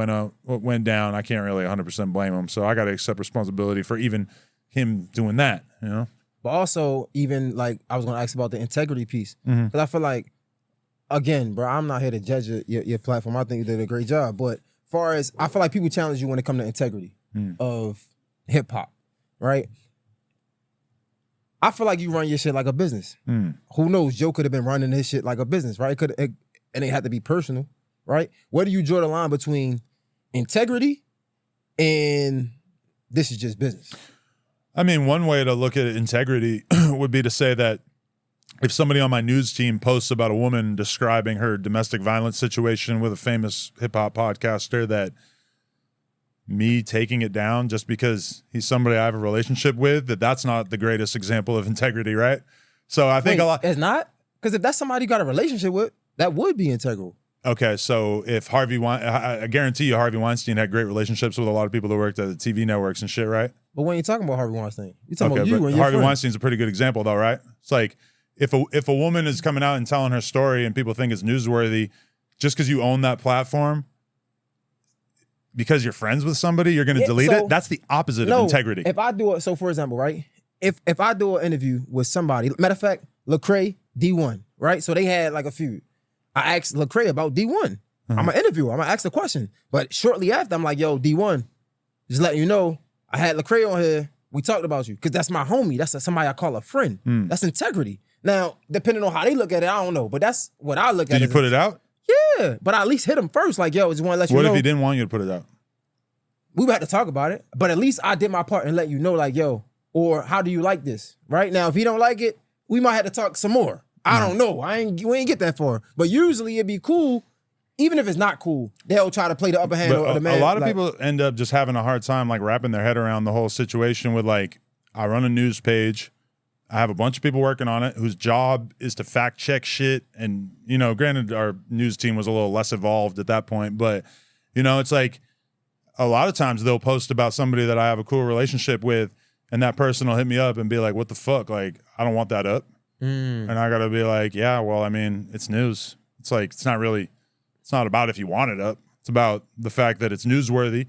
went down, I can't really 100% blame him. So I got to accept responsibility for even him doing that, But also, even like I was going to ask about the integrity piece. Because I feel like, again, bro, I'm not here to judge your platform. I think you did a great job. But far as, I feel like people challenge you when it comes to integrity of hip hop, right? I feel like you run your shit like a business. Who knows? Joe could have been running his shit like a business, right? And it had to be personal, right? Where do you draw the line between integrity and this is just business? I mean, one way to look at integrity would be to say that if somebody on my news team posts about a woman describing her domestic violence situation with a famous hip-hop podcaster, that me taking it down just because he's somebody I have a relationship with, that's not the greatest example of integrity, right? So I think it's not? Because if that's somebody you got a relationship with, that would be integral. Okay, so if I guarantee you Harvey Weinstein had great relationships with a lot of people that worked at the TV networks and shit, right? But when you're talking about Harvey Weinstein, you're talking about you and your Harvey friend. Weinstein's a pretty good example though, right? It's like, if a woman is coming out and telling her story and people think it's newsworthy, just because you own that platform, because you're friends with somebody, you're going to delete it. That's the opposite of integrity. If I do it, so for example, right? If I do an interview with somebody, matter of fact, Lecrae, D1, right? So they had like a feud. I asked Lecrae about D1. I'm gonna interview her. I'm gonna ask the question. But shortly after, I'm like, yo, D1, just letting you know, I had Lecrae on here. We talked about you because that's my homie. That's somebody I call a friend. That's integrity. Now, depending on how they look at it, I don't know. But that's what I look at. Did you put it out? Yeah, but I at least hit him first. Like, yo, just want to let you know. What if he didn't want you to put it out? We would have to talk about it. But at least I did my part and let you know, like, yo, or how do you like this? Right now, if he don't like it, we might have to talk some more. I don't know. We ain't get that far. But usually it'd be cool. Even if it's not cool, they'll try to play the upper hand or the man. A lot of people end up just having a hard time like wrapping their head around the whole situation with like, I run a news page. I have a bunch of people working on it whose job is to fact check shit. And, you know, granted, our news team was a little less evolved at that point. But, you know, it's like a lot of times they'll post about somebody that I have a cool relationship with. And that person will hit me up and be like, what the fuck? Like, I don't want that up. And I got to be like, yeah, well, I mean, it's news. It's like, it's not about if you want it up. It's about the fact that it's newsworthy.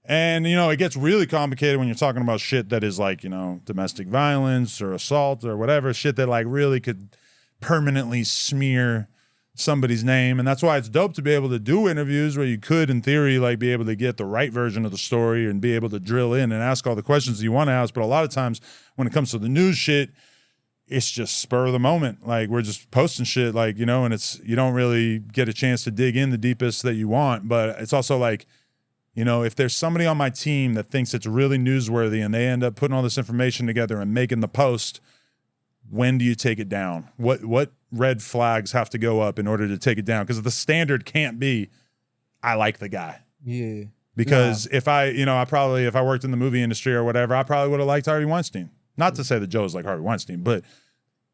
And, you know, it gets really complicated when you're talking about shit that is like, you know, domestic violence or assault or whatever, shit that like really could permanently smear somebody's name. And that's why it's dope to be able to do interviews where you could, in theory, like be able to get the right version of the story and be able to drill in and ask all the questions you want to ask. But a lot of times when it comes to the news shit, it's just spur of the moment. Like we're just posting shit, like, you know, and you don't really get a chance to dig in the deepest that you want. But it's also like, you know, if there's somebody on my team that thinks it's really newsworthy and they end up putting all this information together and making the post, when do you take it down? What red flags have to go up in order to take it down? Because the standard can't be, I like the guy. Yeah. Because if I worked in the movie industry or whatever, I probably would have liked Harvey Weinstein. Not to say that Joe's like Harvey Weinstein, but,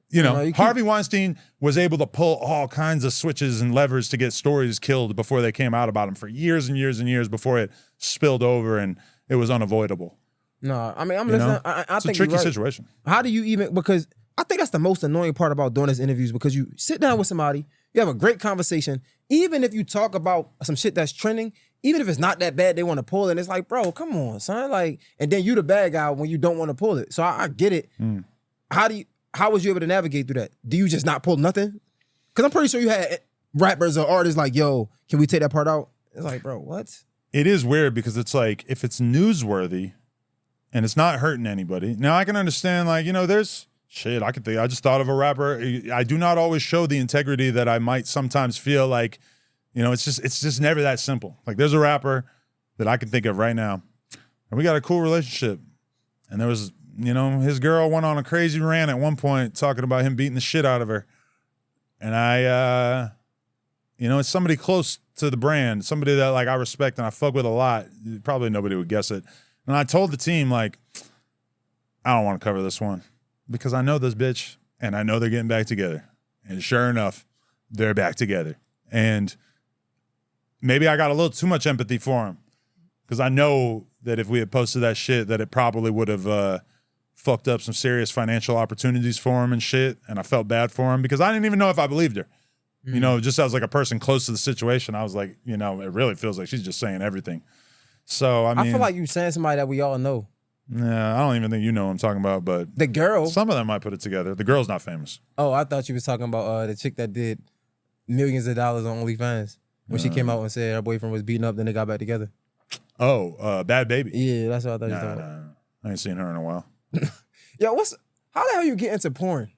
you know, Harvey Weinstein was able to pull all kinds of switches and levers to get stories killed before they came out about him for years and years and years before it spilled over and it was unavoidable. No, I mean, I'm listening. I it's think a tricky you're right. situation. How do you even, because I think that's the most annoying part about doing these interviews, because you sit down with somebody, you have a great conversation, even if you talk about some shit that's trending, even if it's not that bad, they want to pull it. And it's like, bro, come on, son. Like, and then you the bad guy when you don't want to pull it. So I get it. How was you able to navigate through that? Do you just not pull nothing? Because I'm pretty sure you had rappers or artists like, yo, can we take that part out? It's like, bro, what? It is weird because it's like, if it's newsworthy and it's not hurting anybody. Now I can understand, like, you know, there's shit, I just thought of a rapper. I do not always show the integrity that I might sometimes feel like, you know, it's just never that simple. Like there's a rapper that I can think of right now, and we got a cool relationship. And there was, you know, his girl went on a crazy rant at one point talking about him beating the shit out of her. And I, you know, it's somebody close to the brand, somebody that like I respect and I fuck with a lot. Probably nobody would guess it. And I told the team, like, I don't want to cover this one because I know this bitch and I know they're getting back together. And sure enough, they're back together. And maybe I got a little too much empathy for him because I know that if we had posted that shit, that it probably would have fucked up some serious financial opportunities for him and shit. And I felt bad for him because I didn't even know if I believed her. You know, just as like a person close to the situation, I was like, you know, it really feels like she's just saying everything. So, I mean, I feel like you saying somebody that we all know. Yeah, I don't even think you know what I'm talking about, but the girl. Some of them might put it together. The girl's not famous. Oh, I thought you was talking about the chick that did millions of dollars on OnlyFans. When she came out and said her boyfriend was beaten up, then they got back together. Oh, Bad Baby. Yeah, that's what I thought you were talking about. I ain't seen her in a while. Yo, how the hell you get into porn?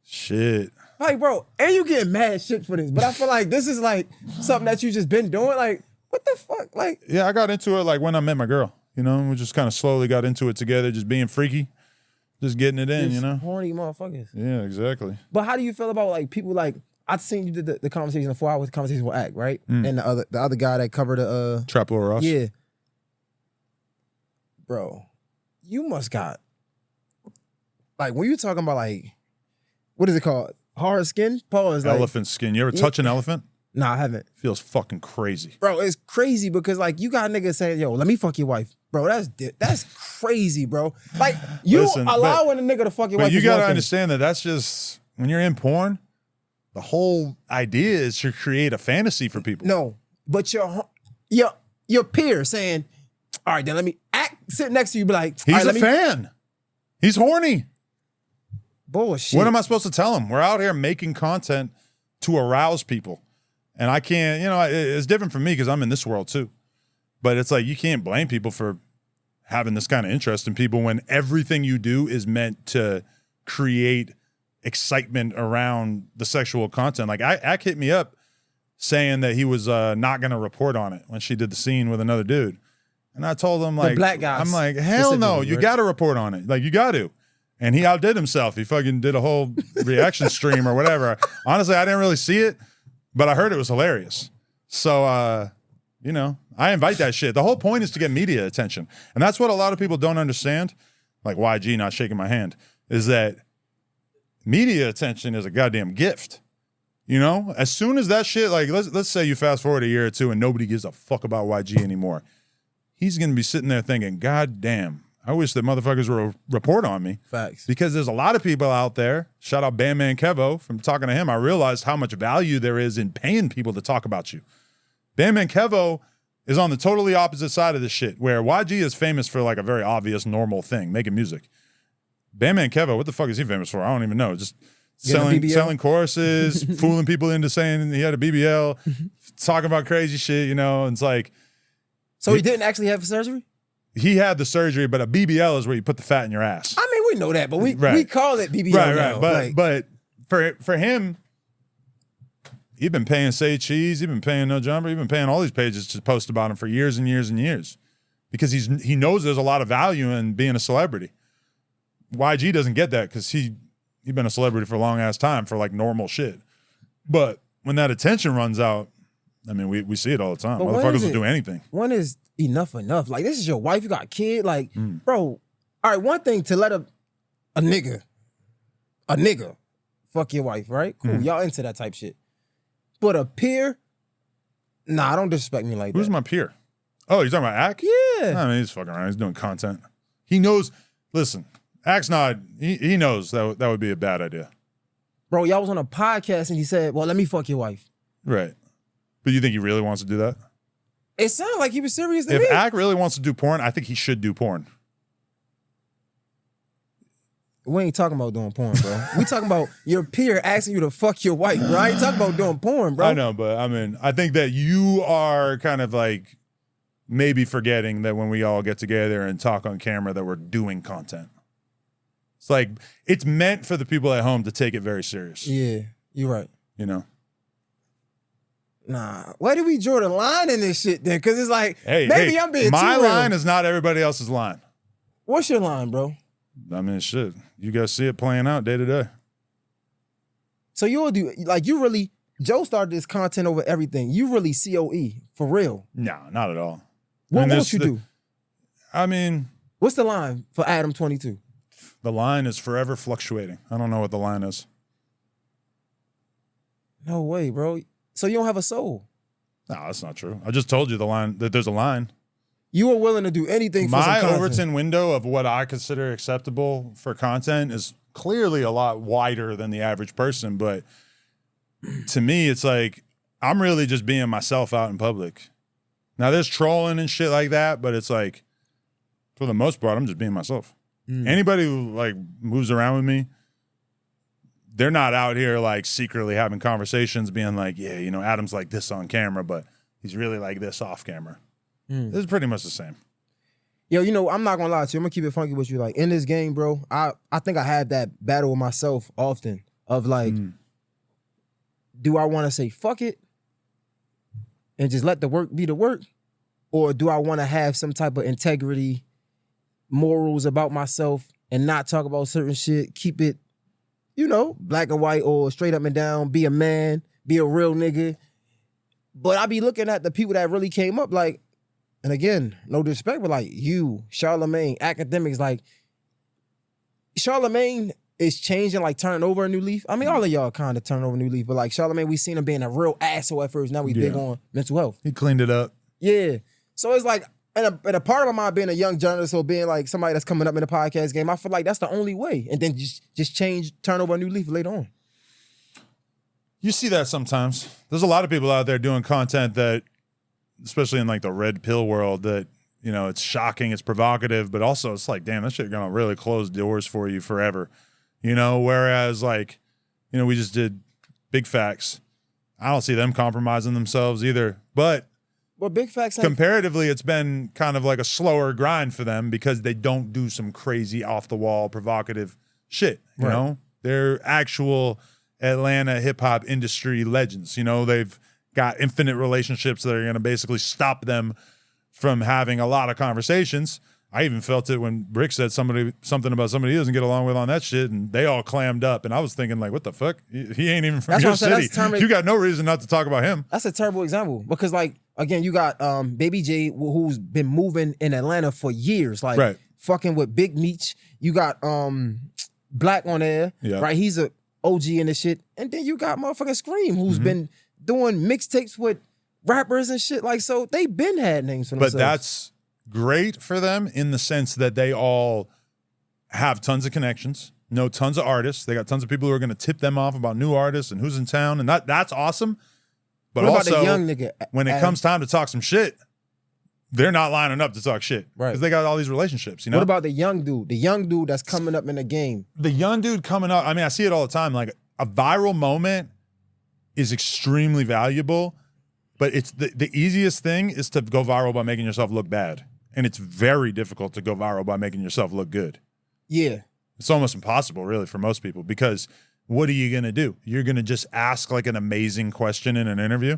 Shit. Like, bro, and you getting mad shit for this, but I feel like this is like something that you just been doing. Like, what the fuck? Like, yeah, I got into it like when I met my girl. You know, we just kind of slowly got into it together, just being freaky, just getting it in. You know, horny motherfuckers. Yeah, exactly. But how do you feel about like people like? I've seen you did the conversation, the 4 hours conversation with Act, right? And the other guy that covered the Trap Lord Ross. Yeah, bro, you must got like when you talking about like what is it called? Hard skin? Pause. Elephant skin. You ever touch an elephant? Nah, I haven't. Feels fucking crazy. Bro, it's crazy because like you got niggas saying, yo, let me fuck your wife. Bro, that's crazy, bro. Like you allowing a nigga to fuck your wife. But you gotta understand that that's just when you're in porn, the whole idea is to create a fantasy for people. No, but your peer saying, all right, then let me sit next to you, be like, he's a fan. He's horny. Bullshit. What am I supposed to tell him? We're out here making content to arouse people. And I can't, it's different for me because I'm in this world too. But it's like, you can't blame people for having this kind of interest in people when everything you do is meant to create excitement around the sexual content. Like, Ack hit me up saying that he was not going to report on it when she did the scene with another dude. And I told him, like, the black guys, I'm like, hell no, you got to report on it. Like, you got to. And he outdid himself. He fucking did a whole reaction stream or whatever. Honestly, I didn't really see it, but I heard it was hilarious. So, I invite that shit. The whole point is to get media attention. And that's what a lot of people don't understand, like YG not shaking my hand, is that media attention is a goddamn gift. As soon as that shit, like, let's say you fast forward a year or two and nobody gives a fuck about YG anymore. He's going to be sitting there thinking, God damn, I wish that motherfuckers would report on me. Facts. Because there's a lot of people out there. Shout out Bandman Kevo. From talking to him, I realized how much value there is in paying people to talk about you. Bandman Kevo is on the totally opposite side of this shit, where YG is famous for like a very obvious, normal thing, making music. Bandman Kevo, what the fuck is he famous for? I don't even know. Just selling choruses, fooling people into saying he had a BBL, talking about crazy shit, and it's like. So he didn't actually have surgery? He had the surgery, but a BBL is where you put the fat in your ass. I mean, we know that, but we call it BBL now. Right. But for him, he's been paying Say Cheese, he's been paying No Jumper, he's been paying all these pages to post about him for years and years and years. Because he knows there's a lot of value in being a celebrity. YG doesn't get that because he's been a celebrity for a long ass time for like normal shit. But when that attention runs out, I mean, we see it all the time. But motherfuckers will do anything. When is enough? Like, this is your wife, you got a kid. Like, bro, all right, one thing to let a nigga fuck your wife, right? Cool, y'all into that type shit. But a peer, nah, don't disrespect me like that. Who's my peer? Oh, you're talking about Ack? Yeah. I mean, he's fucking around. He's doing content. He knows, listen, Ack's not, he knows that would be a bad idea. Bro, y'all was on a podcast and he said, well, let me fuck your wife. Right. But you think he really wants to do that? It sounded like he was serious to me. If Ack really wants to do porn, I think he should do porn. We ain't talking about doing porn, bro. We talking about your peer asking you to fuck your wife, bro. I ain't talking about doing porn, bro. I know, but I mean, I think that you are kind of like maybe forgetting that when we all get together and talk on camera that we're doing content. It's like, it's meant for the people at home to take it very serious. Yeah, you're right. Nah, why did we draw the line in this shit then? Because it's like, maybe I'm being too real. My line is not everybody else's line. What's your line, bro? I mean, shit. You guys see it playing out day to day. So you'll do, like, you really, Joe started this content over everything. You really COE, for real. No, not at all. What won't you do? I mean. What's the line for Adam22? The line is forever fluctuating. I don't know what the line is. No way, bro. So you don't have a soul? No, that's not true. I just told you the line, that there's a line. You are willing to do anything for some content. My Overton window of what I consider acceptable for content is clearly a lot wider than the average person, but to me, it's like, I'm really just being myself out in public. Now, there's trolling and shit like that, but it's like, for the most part, I'm just being myself. Anybody who like moves around with me, they're not out here like secretly having conversations being like, yeah, Adam's like this on camera, but he's really like this off camera. It's pretty much the same. Yo, I'm not gonna lie to you. I'm gonna keep it funky with you. Like, in this game, bro, I think I have that battle with myself often of like, do I want to say fuck it and just let the work be the work? Or do I want to have some type of integrity, morals about myself and not talk about certain shit, keep it, black and white or straight up and down, be a man, be a real nigga. But I be looking at the people that really came up like, and again, no disrespect, but like you, Charlemagne, academics, like Charlemagne is changing, like turning over a new leaf. I mean, all of y'all kind of turn over a new leaf, but like Charlemagne, we seen him being a real asshole at first. Now we big on mental health. He cleaned it up. Yeah. So it's like, and a part of my mind being a young journalist or being like somebody that's coming up in the podcast game, I feel like that's the only way. And then just change, turn over a new leaf later on. You see that sometimes. There's a lot of people out there doing content that, especially in like the red pill world, that, you know, it's shocking, it's provocative, but also it's like, damn, that shit gonna really close doors for you forever. You know, whereas like, you know, we just did Big Facts. I don't see them compromising themselves either. But well, Big Facts comparatively, it's been kind of like a slower grind for them because they don't do some crazy off the wall provocative shit. You know, they're actual Atlanta hip hop industry legends. You know, they've got infinite relationships that are going to basically stop them from having a lot of conversations. I even felt it when Brick said something about somebody he doesn't get along with on that shit, and they all clammed up. And I was thinking, like, what the fuck? He ain't even from your city. You got no reason not to talk about him. That's a terrible example because, like, again, you got Baby J, who's been moving in Atlanta for years, like fucking with Big Meech. You got Black on there, right? He's a OG in this shit. And then you got motherfucking Scream, who's been doing mixtapes with rappers and shit. Like, so they been had names for themselves. But that's great for them in the sense that they all have tons of connections, know tons of artists. They got tons of people who are going to tip them off about new artists and who's in town, and that's awesome. But what also, about the young nigga, when it comes time to talk some shit, they're not lining up to talk shit. Right. Because they got all these relationships, you know? What about the young dude? The young dude that's coming up in the game. The young dude coming up, I mean, I see it all the time. Like, a viral moment is extremely valuable, but it's the easiest thing is to go viral by making yourself look bad. And it's very difficult to go viral by making yourself look good. Yeah. It's almost impossible, really, for most people, because what are you going to do? You're going to just ask like an amazing question in an interview?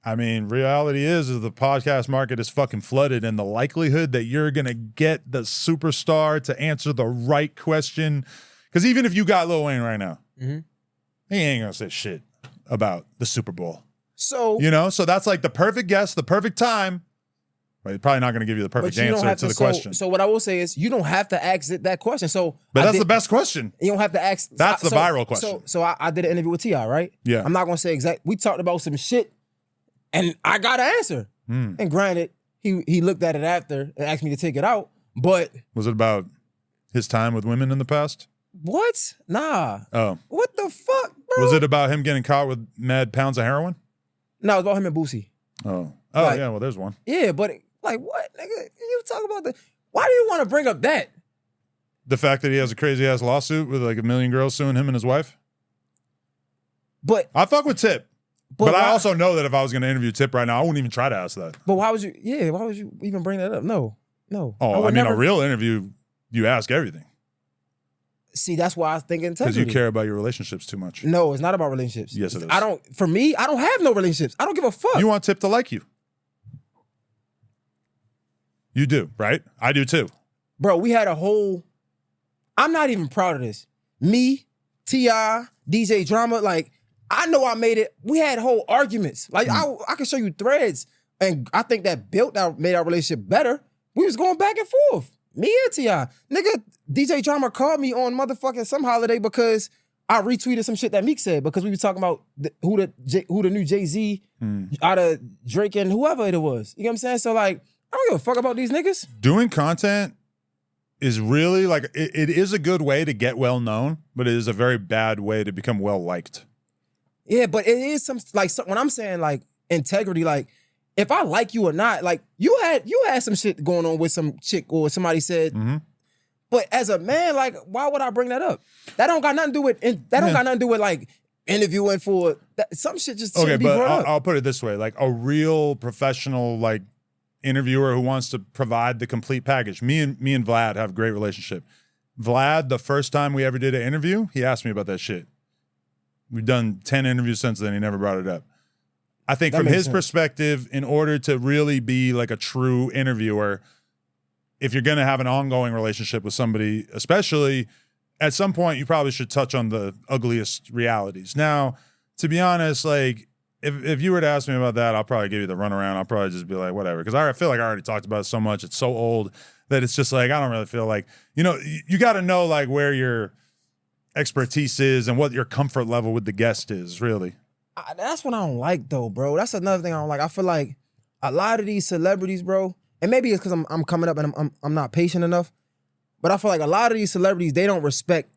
I mean, reality is the podcast market is fucking flooded, and the likelihood that you're going to get the superstar to answer the right question, because even if you got Lil Wayne right now, he ain't going to say shit about the Super Bowl. So, you know, so that's like the perfect guess, the perfect time. But he's probably not going to give you the perfect answer to the question. So what I will say is you don't have to ask it that question. So, but that's the best question. You don't have to ask. That's the viral question. So I did an interview with T.I., right? Yeah. I'm not going to say exact. We talked about some shit, and I got an answer. And granted, he looked at it after and asked me to take it out. But was it about his time with women in the past? What? Nah. Oh. What the fuck, bro? Was it about him getting caught with mad pounds of heroin? No, it was about him and Boosie. Oh. Like, yeah. Well, there's one. Yeah, but like what, nigga? You talk about the? Why do you want to bring up that? The fact that he has a crazy ass lawsuit with like 1 million girls suing him and his wife. But I fuck with Tip. But I also know that if I was going to interview Tip right now, I wouldn't even try to ask that. But why would you? Yeah, why would you even bring that up? No. Oh, I mean, a real interview, you ask everything. See, that's why I think integrity. Because you care about your relationships too much. No, it's not about relationships. Yes, it is. For me, I don't have no relationships. I don't give a fuck. You want Tip to like you. You do, right? I do too. Bro, we had a whole, I'm not even proud of this. Me, T.I., DJ Drama, like, I know I made it. We had whole arguments. Like, I can show you threads. And I think that made our relationship better. We was going back and forth. Me and T.I. Nigga, DJ Drama called me on motherfucking some holiday because I retweeted some shit that Meek said because we were talking about who the new Jay-Z out of Drake and whoever it was. You know what I'm saying? So, like, I don't give a fuck about these niggas. Doing content is really like, it is a good way to get well known, but it is a very bad way to become well liked. Yeah, but it is when I'm saying like integrity, like if I like you or not, like you had some shit going on with some chick or somebody said, but as a man, like why would I bring that up? That don't got nothing to do with got nothing to do with like interviewing for that. Some shit just shouldn't be brought up. I'll put it this way: like a real professional, like interviewer who wants to provide the complete package. Me and Vlad have a great relationship. Vlad, the first time we ever did an interview, he asked me about that shit. We've done 10 interviews since then. He never brought it up. I think from his perspective, in order to really be like a true interviewer, if you're going to have an ongoing relationship with somebody, especially at some point, you probably should touch on the ugliest realities. Now, to be honest, like if you were to ask me about that, I'll probably give you the runaround. I'll probably just be like, whatever. Because I feel like I already talked about it so much. It's so old that it's just like, I don't really feel like, you know, you got to know like where your expertise is and what your comfort level with the guest is, really. That's what I don't like, though, bro. That's another thing I don't like. I feel like a lot of these celebrities, bro, and maybe it's because I'm coming up and I'm not patient enough, but I feel like a lot of these celebrities, they don't respect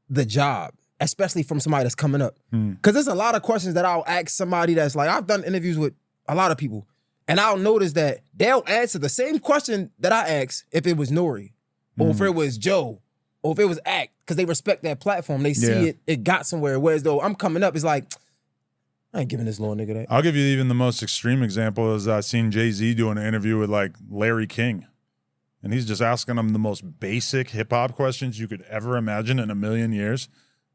the job. especially from somebody that's coming up. Because there's a lot of questions that I'll ask somebody that's like, I've done interviews with a lot of people, and I'll notice that they'll answer the same question that I asked if it was Nori, or if it was Joe, or if it was Act, because they respect that platform. They see it got somewhere. Whereas though I'm coming up, it's like, I ain't giving this little nigga that. I'll give you even the most extreme example is I seen Jay-Z doing an interview with like Larry King. And he's just asking him the most basic hip hop questions you could ever imagine in a million years.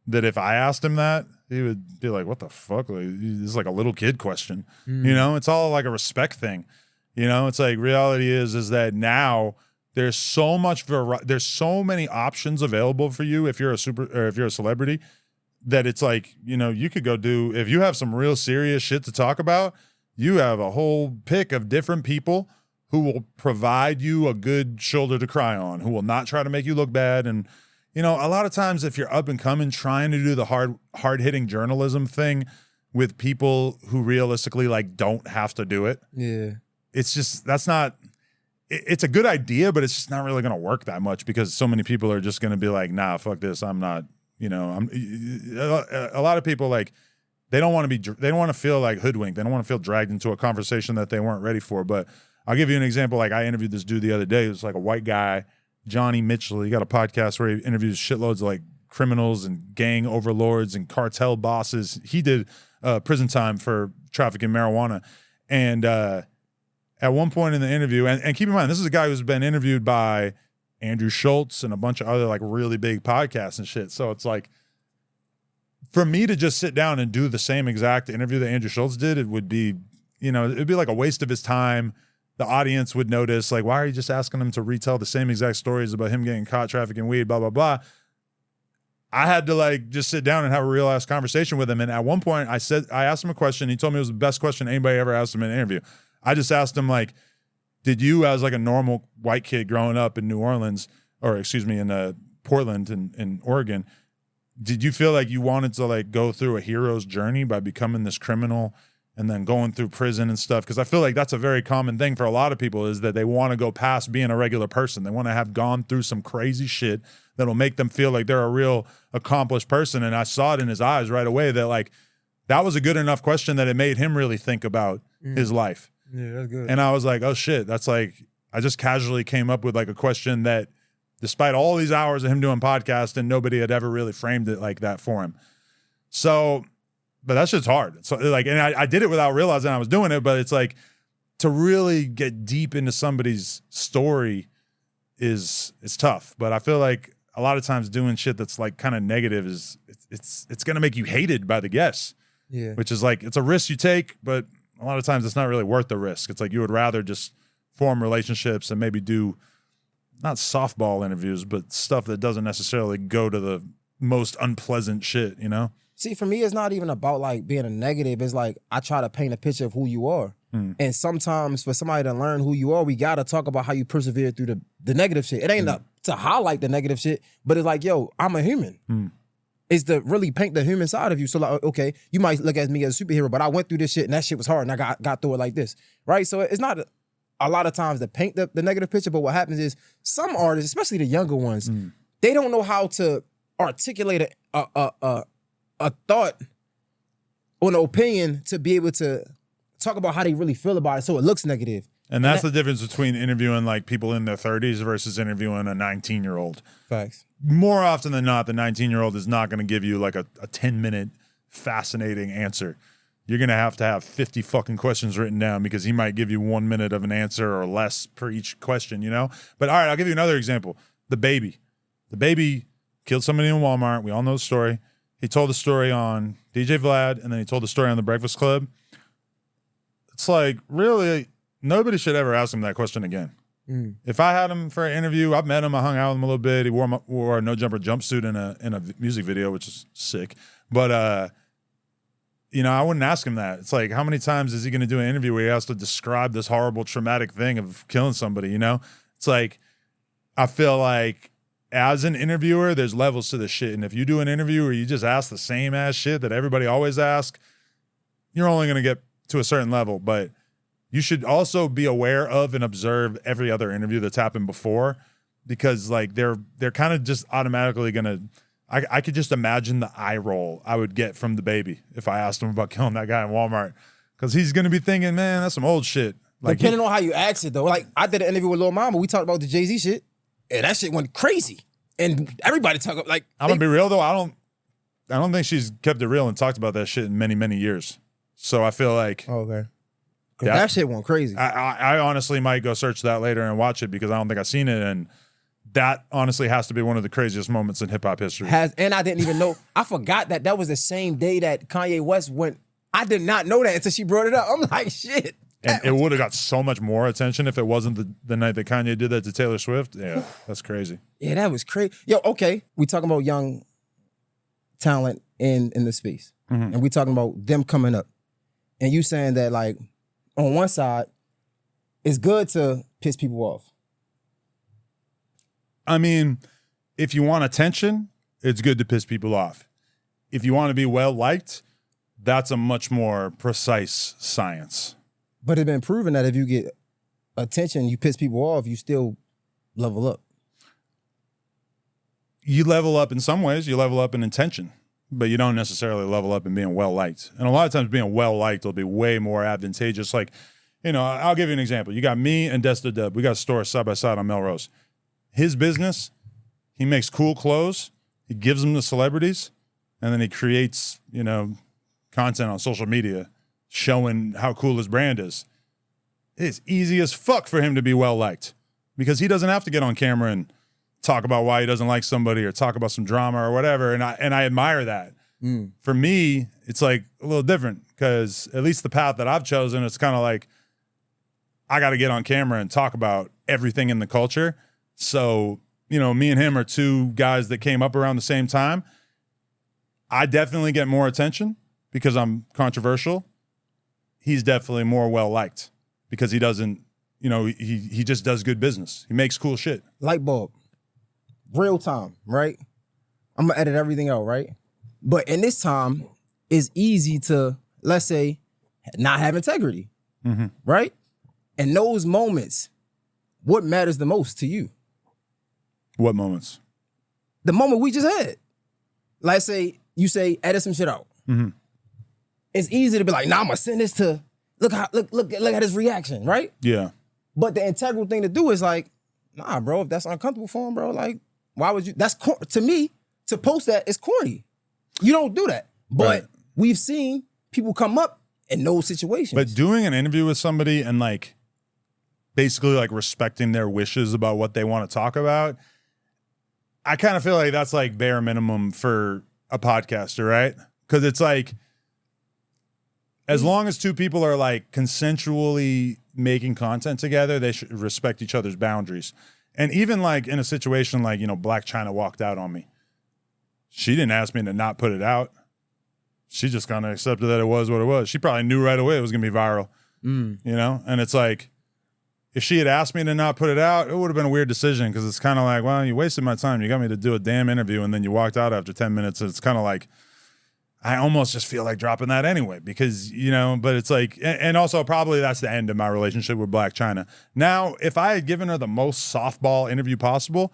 That if I asked him that, he would be like, what the fuck? Like, this is like a little kid question. You know, it's all like a respect thing. You know, it's like reality is that now there's so much there's so many options available for you if you're a celebrity, that it's like, you know, you could go do, if you have some real serious shit to talk about, you have a whole pick of different people who will provide you a good shoulder to cry on, who will not try to make you look bad. And, you know, a lot of times if you're up and coming, trying to do the hard-hitting journalism thing with people who realistically like don't have to do it. Yeah. It's just, it's a good idea, but it's just not really going to work that much because so many people are just going to be like, nah, fuck this. I'm not, you know, a lot of people like, they don't want to feel like hoodwinked. They don't want to feel dragged into a conversation that they weren't ready for. But I'll give you an example. Like I interviewed this dude the other day. It was like a white guy, Johnny Mitchell. He got a podcast where he interviews shitloads of like criminals and gang overlords and cartel bosses. He did prison time for trafficking marijuana. And at one point in the interview, and keep in mind, this is a guy who's been interviewed by Andrew Schultz and a bunch of other like really big podcasts and shit. So it's like, for me to just sit down and do the same exact interview that Andrew Schultz did, it would be, you know, it'd be like a waste of his time. The audience would notice, like, why are you just asking him to retell the same exact stories about him getting caught trafficking weed, blah, blah, blah. I had to like just sit down and have a real ass conversation with him. And at one point I asked him a question. He told me it was the best question anybody ever asked him in an interview. I just asked him like, did you, as like a normal white kid growing up in New Orleans, or excuse me, in Portland in Oregon, did you feel like you wanted to like go through a hero's journey by becoming this criminal and then going through prison and stuff? Because I feel like that's a very common thing for a lot of people, is that they want to go past being a regular person. They want to have gone through some crazy shit that'll make them feel like they're a real accomplished person. And I saw it in his eyes right away that like that was a good enough question that it made him really think about his life. Yeah, that's good. And I was like, oh shit, that's like, I just casually came up with like a question that, despite all these hours of him doing podcasts, and nobody had ever really framed it like that for him. So, but that shit's hard. So like, and I did it without realizing I was doing it, but it's like, to really get deep into somebody's story it's tough. But I feel like a lot of times doing shit that's like kind of negative it's going to make you hated by the guests. Yeah. Which is like, it's a risk you take, but a lot of times it's not really worth the risk. It's like, you would rather just form relationships and maybe do not softball interviews, but stuff that doesn't necessarily go to the most unpleasant shit, you know? See, for me, it's not even about like being a negative. It's like, I try to paint a picture of who you are. And sometimes for somebody to learn who you are, we got to talk about how you persevere through the negative shit. It ain't to highlight the negative shit, but it's like, yo, I'm a human. It's to really paint the human side of you. So like, okay, you might look at me as a superhero, but I went through this shit and that shit was hard and I got through it like this, right? So it's not a lot of times to paint the negative picture, but what happens is some artists, especially the younger ones, they don't know how to articulate a thought or an opinion to be able to talk about how they really feel about it so it looks negative. And that's the difference between interviewing like people in their 30s versus interviewing a 19-year-old. Facts. More often than not, the 19-year-old is not going to give you like a 10-minute fascinating answer. You're going to have 50 fucking questions written down because he might give you 1 minute of an answer or less per each question, you know? But all right, I'll give you another example. The Baby. The Baby killed somebody in Walmart. We all know the story. He told the story on DJ Vlad, and then he told the story on The Breakfast Club. It's like, really, nobody should ever ask him that question again. If I had him for an interview, I've met him, I hung out with him a little bit. He wore a No Jumper jumpsuit in a music video, which is sick. But, you know, I wouldn't ask him that. It's like, how many times is he going to do an interview where he has to describe this horrible, traumatic thing of killing somebody, you know? It's like, I feel like as an interviewer, there's levels to this shit. And if you do an interview where you just ask the same ass shit that everybody always asks, you're only going to get to a certain level. But you should also be aware of and observe every other interview that's happened before, because like they're kind of just automatically going to, I could just imagine the eye roll I would get from the baby if I asked him about killing that guy in Walmart. Because he's going to be thinking, man, that's some old shit. Like, depending on how you ask it, though. Like, I did an interview with Lil Mama. We talked about the Jay-Z shit. And that shit went crazy. And everybody talk about, like... I'm going to be real, though. I don't think she's kept it real and talked about that shit in many, many years. So I feel like... Okay. Yeah, that shit went crazy. I honestly might go search that later and watch it because I don't think I've seen it. And that honestly has to be one of the craziest moments in hip-hop history. And I didn't even know. I forgot that was the same day that Kanye West went. I did not know that until she brought it up. I'm like, shit. And it would have got so much more attention if it wasn't the night that Kanye did that to Taylor Swift. Yeah, that's crazy. Yeah, that was crazy. Yo, okay. We talking about young talent in the space. Mm-hmm. And we talking about them coming up. And you saying that, like, on one side, it's good to piss people off. I mean, if you want attention, it's good to piss people off. If you want to be well-liked, that's a much more precise science. But it's been proven that if you get attention, you piss people off, you still level up. You level up in some ways. You level up in intention, but you don't necessarily level up in being well-liked. And a lot of times being well-liked will be way more advantageous. Like, you know, I'll give you an example. You got me and Desta Dub. We got stores side by side on Melrose. His business, he makes cool clothes. He gives them to celebrities. And then he creates, you know, content on social media showing how cool his brand is. It's easy as fuck for him to be well-liked because he doesn't have to get on camera and talk about why he doesn't like somebody or talk about some drama or whatever. And I admire that. Mm. For me, it's like a little different because at least the path that I've chosen, it's kind of like I got to get on camera and talk about everything in the culture. So, you know, me and him are two guys that came up around the same time. I definitely get more attention because I'm controversial. He's definitely more well-liked because he doesn't, you know, he just does good business. He makes cool shit. Light bulb. Real time, right? I'm going to edit everything out, right? But in this time, it's easy to, let's say, not have integrity, right? And those moments, what matters the most to you? What moments? The moment we just had. Let's say you say, edit some shit out. Mm-hmm. It's easy to be like, nah, I'm gonna send this to look at his reaction, right? Yeah. But the integral thing to do is like, nah, bro, if that's uncomfortable for him, bro, like, why would you? That's to me, to post that is corny. You don't do that. But we've seen people come up in those situations. But doing an interview with somebody and like basically like respecting their wishes about what they want to talk about, I kind of feel like that's like bare minimum for a podcaster, right? Because it's like, as long as two people are like consensually making content together, they should respect each other's boundaries. And even like in a situation like, you know, Black China walked out on me. She didn't ask me to not put it out. She just kind of accepted that it was what it was. She probably knew right away it was going to be viral, you know? And it's like, if she had asked me to not put it out, it would have been a weird decision because it's kind of like, well, you wasted my time. You got me to do a damn interview and then you walked out after 10 minutes. It's kind of like, I almost just feel like dropping that anyway because, you know, but it's like, and also probably that's the end of my relationship with Black China. Now, if I had given her the most softball interview possible,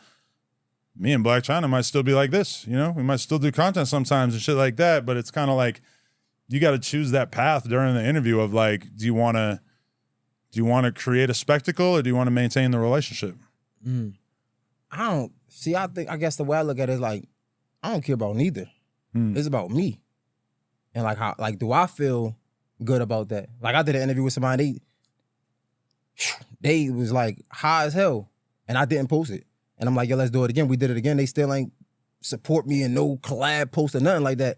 me and Black China might still be like this, you know? We might still do content sometimes and shit like that, but it's kind of like, you got to choose that path during the interview of like, do you want to create a spectacle or do you want to maintain the relationship? I guess the way I look at it is like, I don't care about neither. It's about me. And like, how, like, do I feel good about that? Like, I did an interview with somebody, they was like high as hell, and I didn't post it. And I'm like, yo, let's do it again. We did it again. They still ain't support me and no collab post or nothing like that.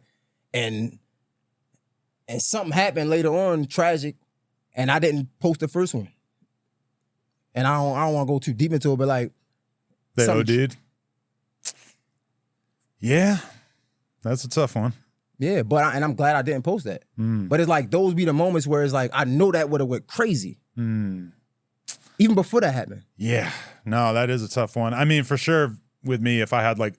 And something happened later on, tragic, and I didn't post the first one. And I don't want to go too deep into it, but like, they OD'd? Yeah, that's a tough one. Yeah, but I'm glad I didn't post that. But it's like, those be the moments where it's like, I know that would have went crazy. Even before that happened. Yeah, no, that is a tough one. I mean, for sure with me, if I had like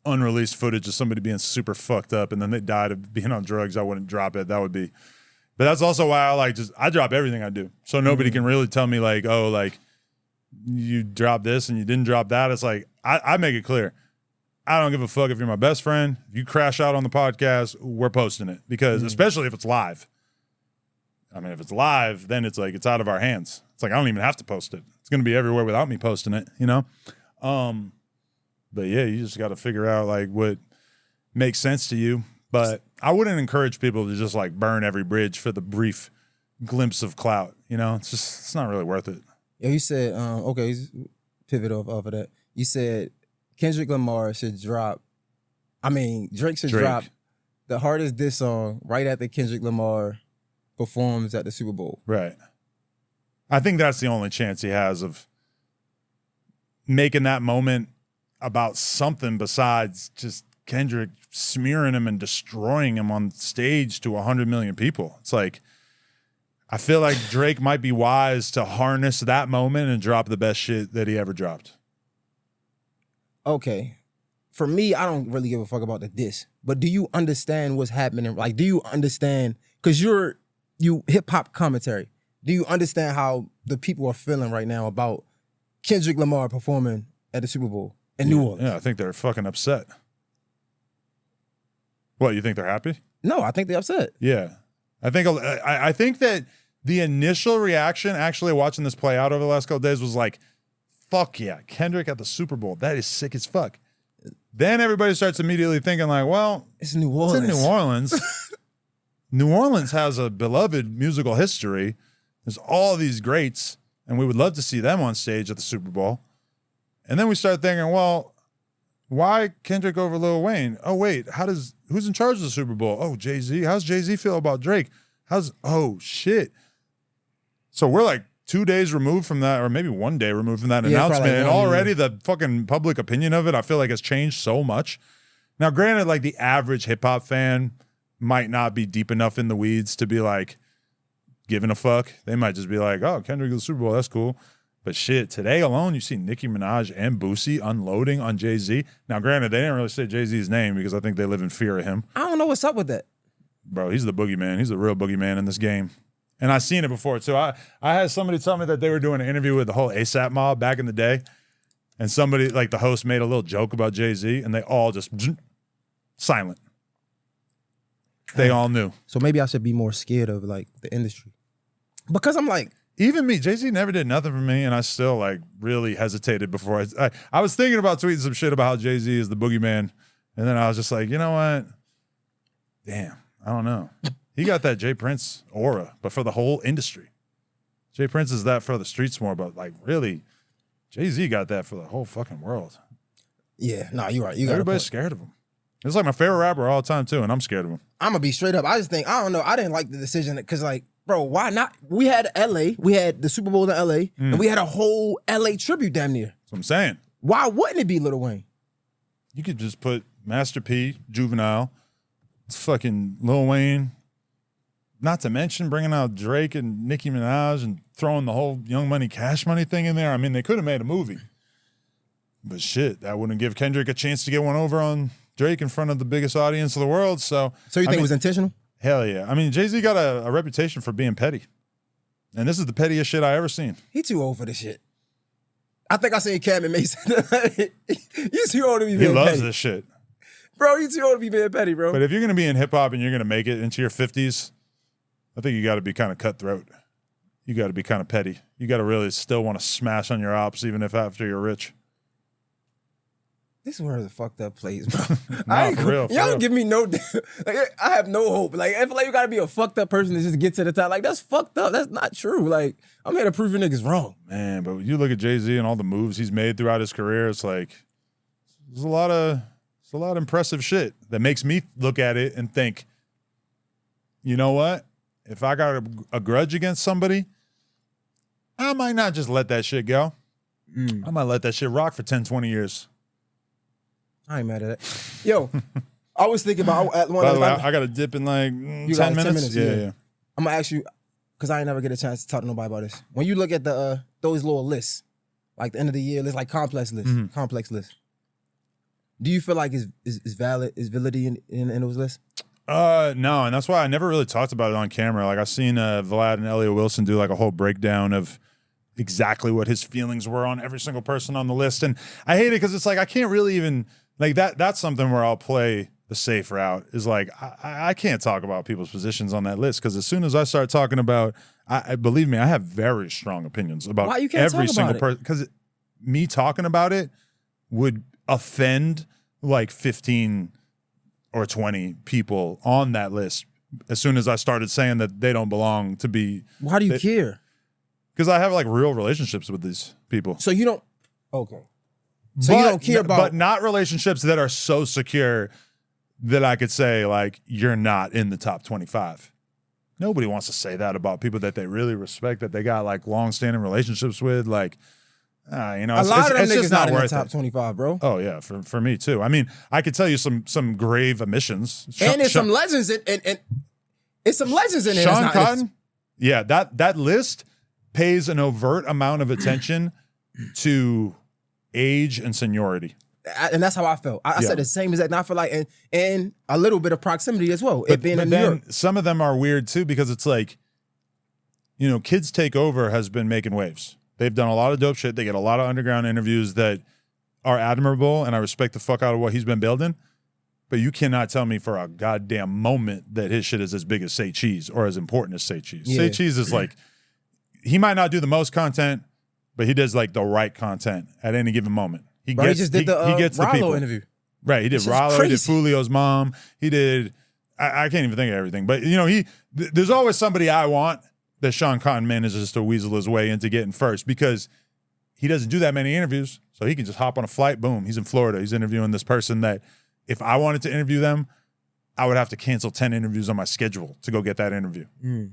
unreleased footage of somebody being super fucked up and then they died of being on drugs, I wouldn't drop it. That would be, but that's also why I drop everything I do. So nobody can really tell me like, oh, like you dropped this and you didn't drop that. It's like, I make it clear. I don't give a fuck if you're my best friend. If you crash out on the podcast, we're posting it. Because especially if it's live. I mean, if it's live, then it's like it's out of our hands. It's like I don't even have to post it. It's going to be everywhere without me posting it, you know? But yeah, you just got to figure out like what makes sense to you. But I wouldn't encourage people to just like burn every bridge for the brief glimpse of clout. You know, it's not really worth it. Yeah, you said, okay, pivot off of that. You said Kendrick Lamar should drop, Drake should drop the hardest diss song right after Kendrick Lamar performs at the Super Bowl. Right. I think that's the only chance he has of making that moment about something besides just Kendrick smearing him and destroying him on stage to 100 million people. It's like, I feel like Drake might be wise to harness that moment and drop the best shit that he ever dropped. Okay. For me, I don't really give a fuck about the diss. But do you understand what's happening? Like, do you understand? Because you hip-hop commentary. Do you understand how the people are feeling right now about Kendrick Lamar performing at the Super Bowl in New Orleans? Yeah, I think they're fucking upset. What, you think they're happy? No, I think they're upset. Yeah. I think that the initial reaction, actually watching this play out over the last couple of days, was like, fuck yeah, Kendrick at the Super Bowl. That is sick as fuck. Then everybody starts immediately thinking like, well, it's New Orleans. It's in New Orleans. New Orleans has a beloved musical history. There's all these greats, and we would love to see them on stage at the Super Bowl. And then we start thinking, well, why Kendrick over Lil Wayne? Oh, wait, who's in charge of the Super Bowl? Oh, Jay-Z. How's Jay-Z feel about Drake? Oh, shit. So we're like 2 days removed from that, or maybe 1 day removed from that announcement, and already the fucking public opinion of it, I feel like, has changed so much. Now, granted, like the average hip-hop fan might not be deep enough in the weeds to be like giving a fuck. They might just be like, oh, Kendrick at the Super Bowl, that's cool. But shit, today alone, you see Nicki Minaj and Boosie unloading on Jay-Z. Now, granted, they didn't really say Jay-Z's name because I think they live in fear of him. I don't know what's up with that. Bro, he's the boogeyman. He's the real boogeyman in this game. And I've seen it before, too. I had somebody tell me that they were doing an interview with the whole ASAP mob back in the day. And somebody, like the host, made a little joke about Jay-Z, and they all just silent. They all knew. So maybe I should be more scared of like the industry. Because I'm like, even me, Jay-Z never did nothing for me, and I still like really hesitated before. I was thinking about tweeting some shit about how Jay-Z is the boogeyman, and then I was just like, you know what? Damn, I don't know. He got that Jay Prince aura, but for the whole industry. Jay Prince is that for the streets more, but like really, Jay-Z got that for the whole fucking world. Yeah, no, you're right. Everybody's scared of him. It's like my favorite rapper all the time too, and I'm scared of him. I'm gonna be straight up. I just think, I don't know. I didn't like the decision because like, bro, why not? We had LA, we had the Super Bowl in LA, and we had a whole LA tribute damn near. That's what I'm saying. Why wouldn't it be Lil Wayne? You could just put Master P, Juvenile, fucking Lil Wayne, not to mention bringing out Drake and Nicki Minaj and throwing the whole Young Money, Cash Money thing in there. I mean, they could have made a movie. But shit, that wouldn't give Kendrick a chance to get one over on Drake in front of the biggest audience of the world. So you think it was intentional? Hell yeah. I mean, Jay-Z got a reputation for being petty. And this is the pettiest shit I ever seen. He too old for this shit. I think I seen Cam and Mason. You too old to be being petty. He loves this shit. Bro, you too old to be being petty, bro. But if you're going to be in hip-hop and you're going to make it into your 50s, I think you got to be kind of cutthroat. You got to be kind of petty. You got to really still want to smash on your ops even if after you're rich. This is one of the fucked up plays, bro. Nah, for real. Y'all don't give me no. Like, I have no hope. Like, I feel like you gotta be a fucked up person to just get to the top. Like, that's fucked up. That's not true. Like, I'm here to prove you niggas wrong. Man, but you look at Jay-Z and all the moves he's made throughout his career. It's like there's a lot of impressive shit that makes me look at it and think, you know what? If I got a grudge against somebody, I might not just let that shit go. I might let that shit rock for 10, 20 years. I ain't mad at that. Yo, I was thinking about one. By the way, I got to dip in like 10 minutes. Yeah. I'm gonna ask you because I ain't never get a chance to talk to nobody about this. When you look at the those little lists, like the end of the year list, like complex list, do you feel like is validity in those lists? No, and that's why I never really talked about it on camera. Like I've seen Vlad and Elliot Wilson do like a whole breakdown of exactly what his feelings were on every single person on the list, and I hate it because it's like I can't really even Like that's something where I'll play the safe route is like, I can't talk about people's positions on that list because as soon as I start talking about, I believe me, I have very strong opinions about Why you can't every talk single about person. Because me talking about it would offend like 15 or 20 people on that list as soon as I started saying that they don't belong to be. Why do you care? Because I have like real relationships with these people. So you don't, okay. So you don't care about. But not relationships that are so secure that I could say like, you're not in the top 25. Nobody wants to say that about people that they really respect, that they got like long-standing relationships with. Like, you know, a lot of them it's niggas just not not in the worth top it. 25, bro. Oh yeah, for me too. I mean, I could tell you some grave omissions. And there's some legends and it's some legends in there. Sean Cotton, yeah, that list pays an overt amount of attention to age and seniority. And that's how I felt. I said the same exact. And I feel like, and a little bit of proximity as well. It being in New York. Some of them are weird too because it's like, you know, Kids Take Over has been making waves. They've done a lot of dope shit. They get a lot of underground interviews that are admirable, and I respect the fuck out of what he's been building. But you cannot tell me for a goddamn moment that his shit is as big as Say Cheese or as important as Say Cheese. Yeah. Say Cheese is like, he might not do the most content, but he does like the right content at any given moment. He just did the Rollo interview. Right, he did Rollo, he did Fulio's mom, he did, I can't even think of everything. But, you know, there's always somebody I want that Sean Cotton manages to weasel his way into getting first because he doesn't do that many interviews. So he can just hop on a flight, boom, he's in Florida. He's interviewing this person that if I wanted to interview them, I would have to cancel 10 interviews on my schedule to go get that interview.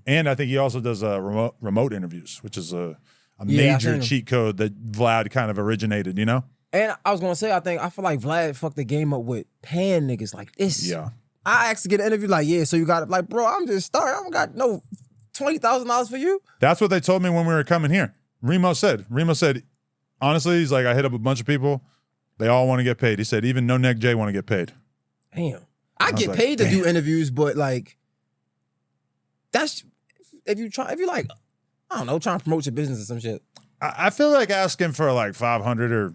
And I think he also does remote interviews, which is a major cheat code that Vlad kind of originated, you know? And I was gonna say, I feel like Vlad fucked the game up with paying niggas like this. Yeah. I asked to get an interview, like, yeah, so you got it. Like, bro, I'm just starting. I don't got no $20,000 for you. That's what they told me when we were coming here. Remo said, honestly, he's like, I hit up a bunch of people. They all want to get paid. He said, even No Neck J want to get paid. Damn. I get paid to do interviews, but like, that's, if you like, I don't know, trying to promote your business or some shit. I feel like asking for like 500 or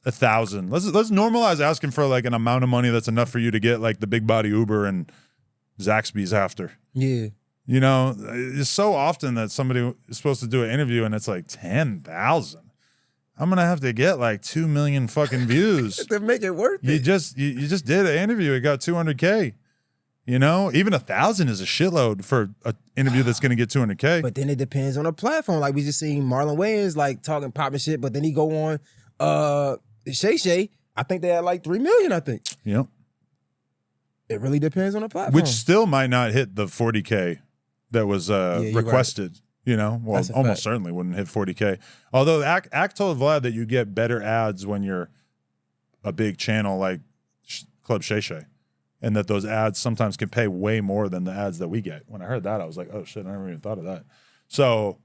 1,000. Let's normalize asking for like an amount of money that's enough for you to get like the big body Uber and Zaxby's after. Yeah. You know, it's so often that somebody is supposed to do an interview and it's like 10,000. I'm gonna have to get like 2 million fucking views to make it worth it. You just did an interview. It got 200K. You know, even 1,000 is a shitload for an interview that's gonna get 200K. But then it depends on the platform. Like we just seen Marlon Wayans like talking popping shit, but then he go on Shay. I think they had like 3 million. I think. Yep. It really depends on the platform. Which still might not hit the 40K that was requested. Right. You know, well, almost certainly wouldn't hit 40K. Although Act told Vlad that you get better ads when you're a big channel like Club Shay Shay, and that those ads sometimes can pay way more than the ads that we get. When I heard that, I was like, oh shit, I never even thought of that. So,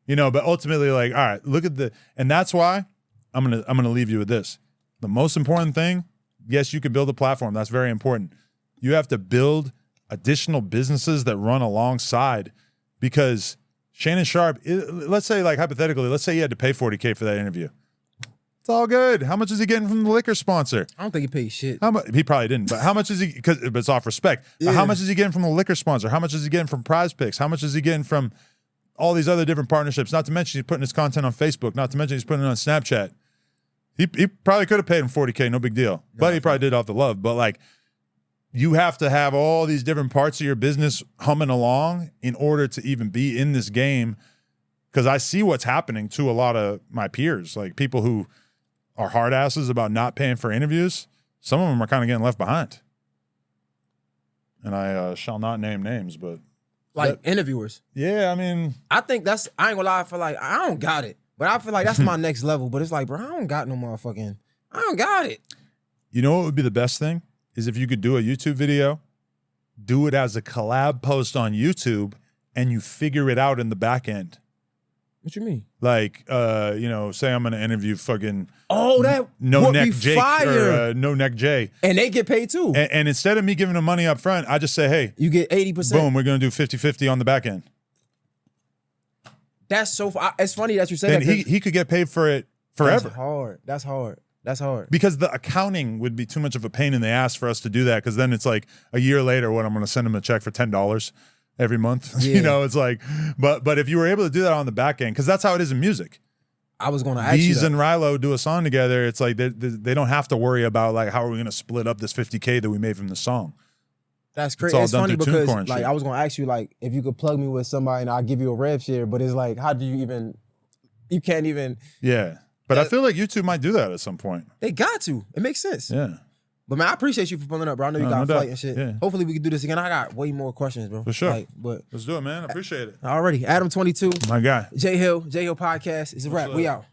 you know, but ultimately, like, all right, look at and that's why I'm gonna leave you with this. The most important thing, yes, you can build a platform. That's very important. You have to build additional businesses that run alongside, because Shannon Sharpe, let's say, like, hypothetically, let's say he had to pay 40K for that interview. It's all good. How much is he getting from the liquor sponsor? I don't think he paid shit. He probably didn't, but how much is he, because it's off respect. Yeah. But how much is he getting from the liquor sponsor? How much is he getting from Prize Picks? How much is he getting from all these other different partnerships? Not to mention he's putting his content on Facebook. Not to mention he's putting it on Snapchat. He probably could have paid him 40K, no big deal. But he probably did it off the love. But like, you have to have all these different parts of your business humming along in order to even be in this game. Because I see what's happening to a lot of my peers, like people who are hard asses about not paying for interviews. Some of them are kind of getting left behind. And I shall not name names, but like interviewers. Yeah, I mean, I think that's, I ain't gonna lie, I feel like I don't got it, but I feel like that's my next level. But it's like, bro, I don't got no motherfucking, I don't got it. You know what would be the best thing? Is if you could do a YouTube video, do it as a collab post on YouTube, and you figure it out in the back end. What you mean? Like, you know, say I'm going to interview fucking that No Neck Jake or No Neck Jay. And they get paid too. And instead of me giving them money up front, I just say, hey. You get 80%. Boom, we're going to do 50-50 on the back end. That's so, it's funny that you say that. He could get paid for it forever. That's hard. That's hard. Because the accounting would be too much of a pain in the ass for us to do that. Because then it's like a year later, what, I'm going to send them a check for $10 every month. Yeah. You know, it's like, but if you were able to do that on the back end, because that's how it is in music. I was going to ask you Bees that. and Rilo do a song together. It's like they don't have to worry about like how are we going to split up this $50K that we made from the song. That's crazy. all It's done funny through because TuneCore and like shit. I was going to ask you like if you could plug me with somebody and I'll give you a rev share, but it's like how do you even? You can't even. Yeah, but I feel like YouTube might do that at some point. They got to. It makes sense. Yeah, But man, I appreciate you for pulling up, bro. I know you No, got no a doubt. flight and shit. Yeah. Hopefully we can do this again. I got way more questions, bro. For sure. Like, but let's do it, man. I appreciate it. already, Adam22, My guy. J Hill Podcast is a wrap. We out.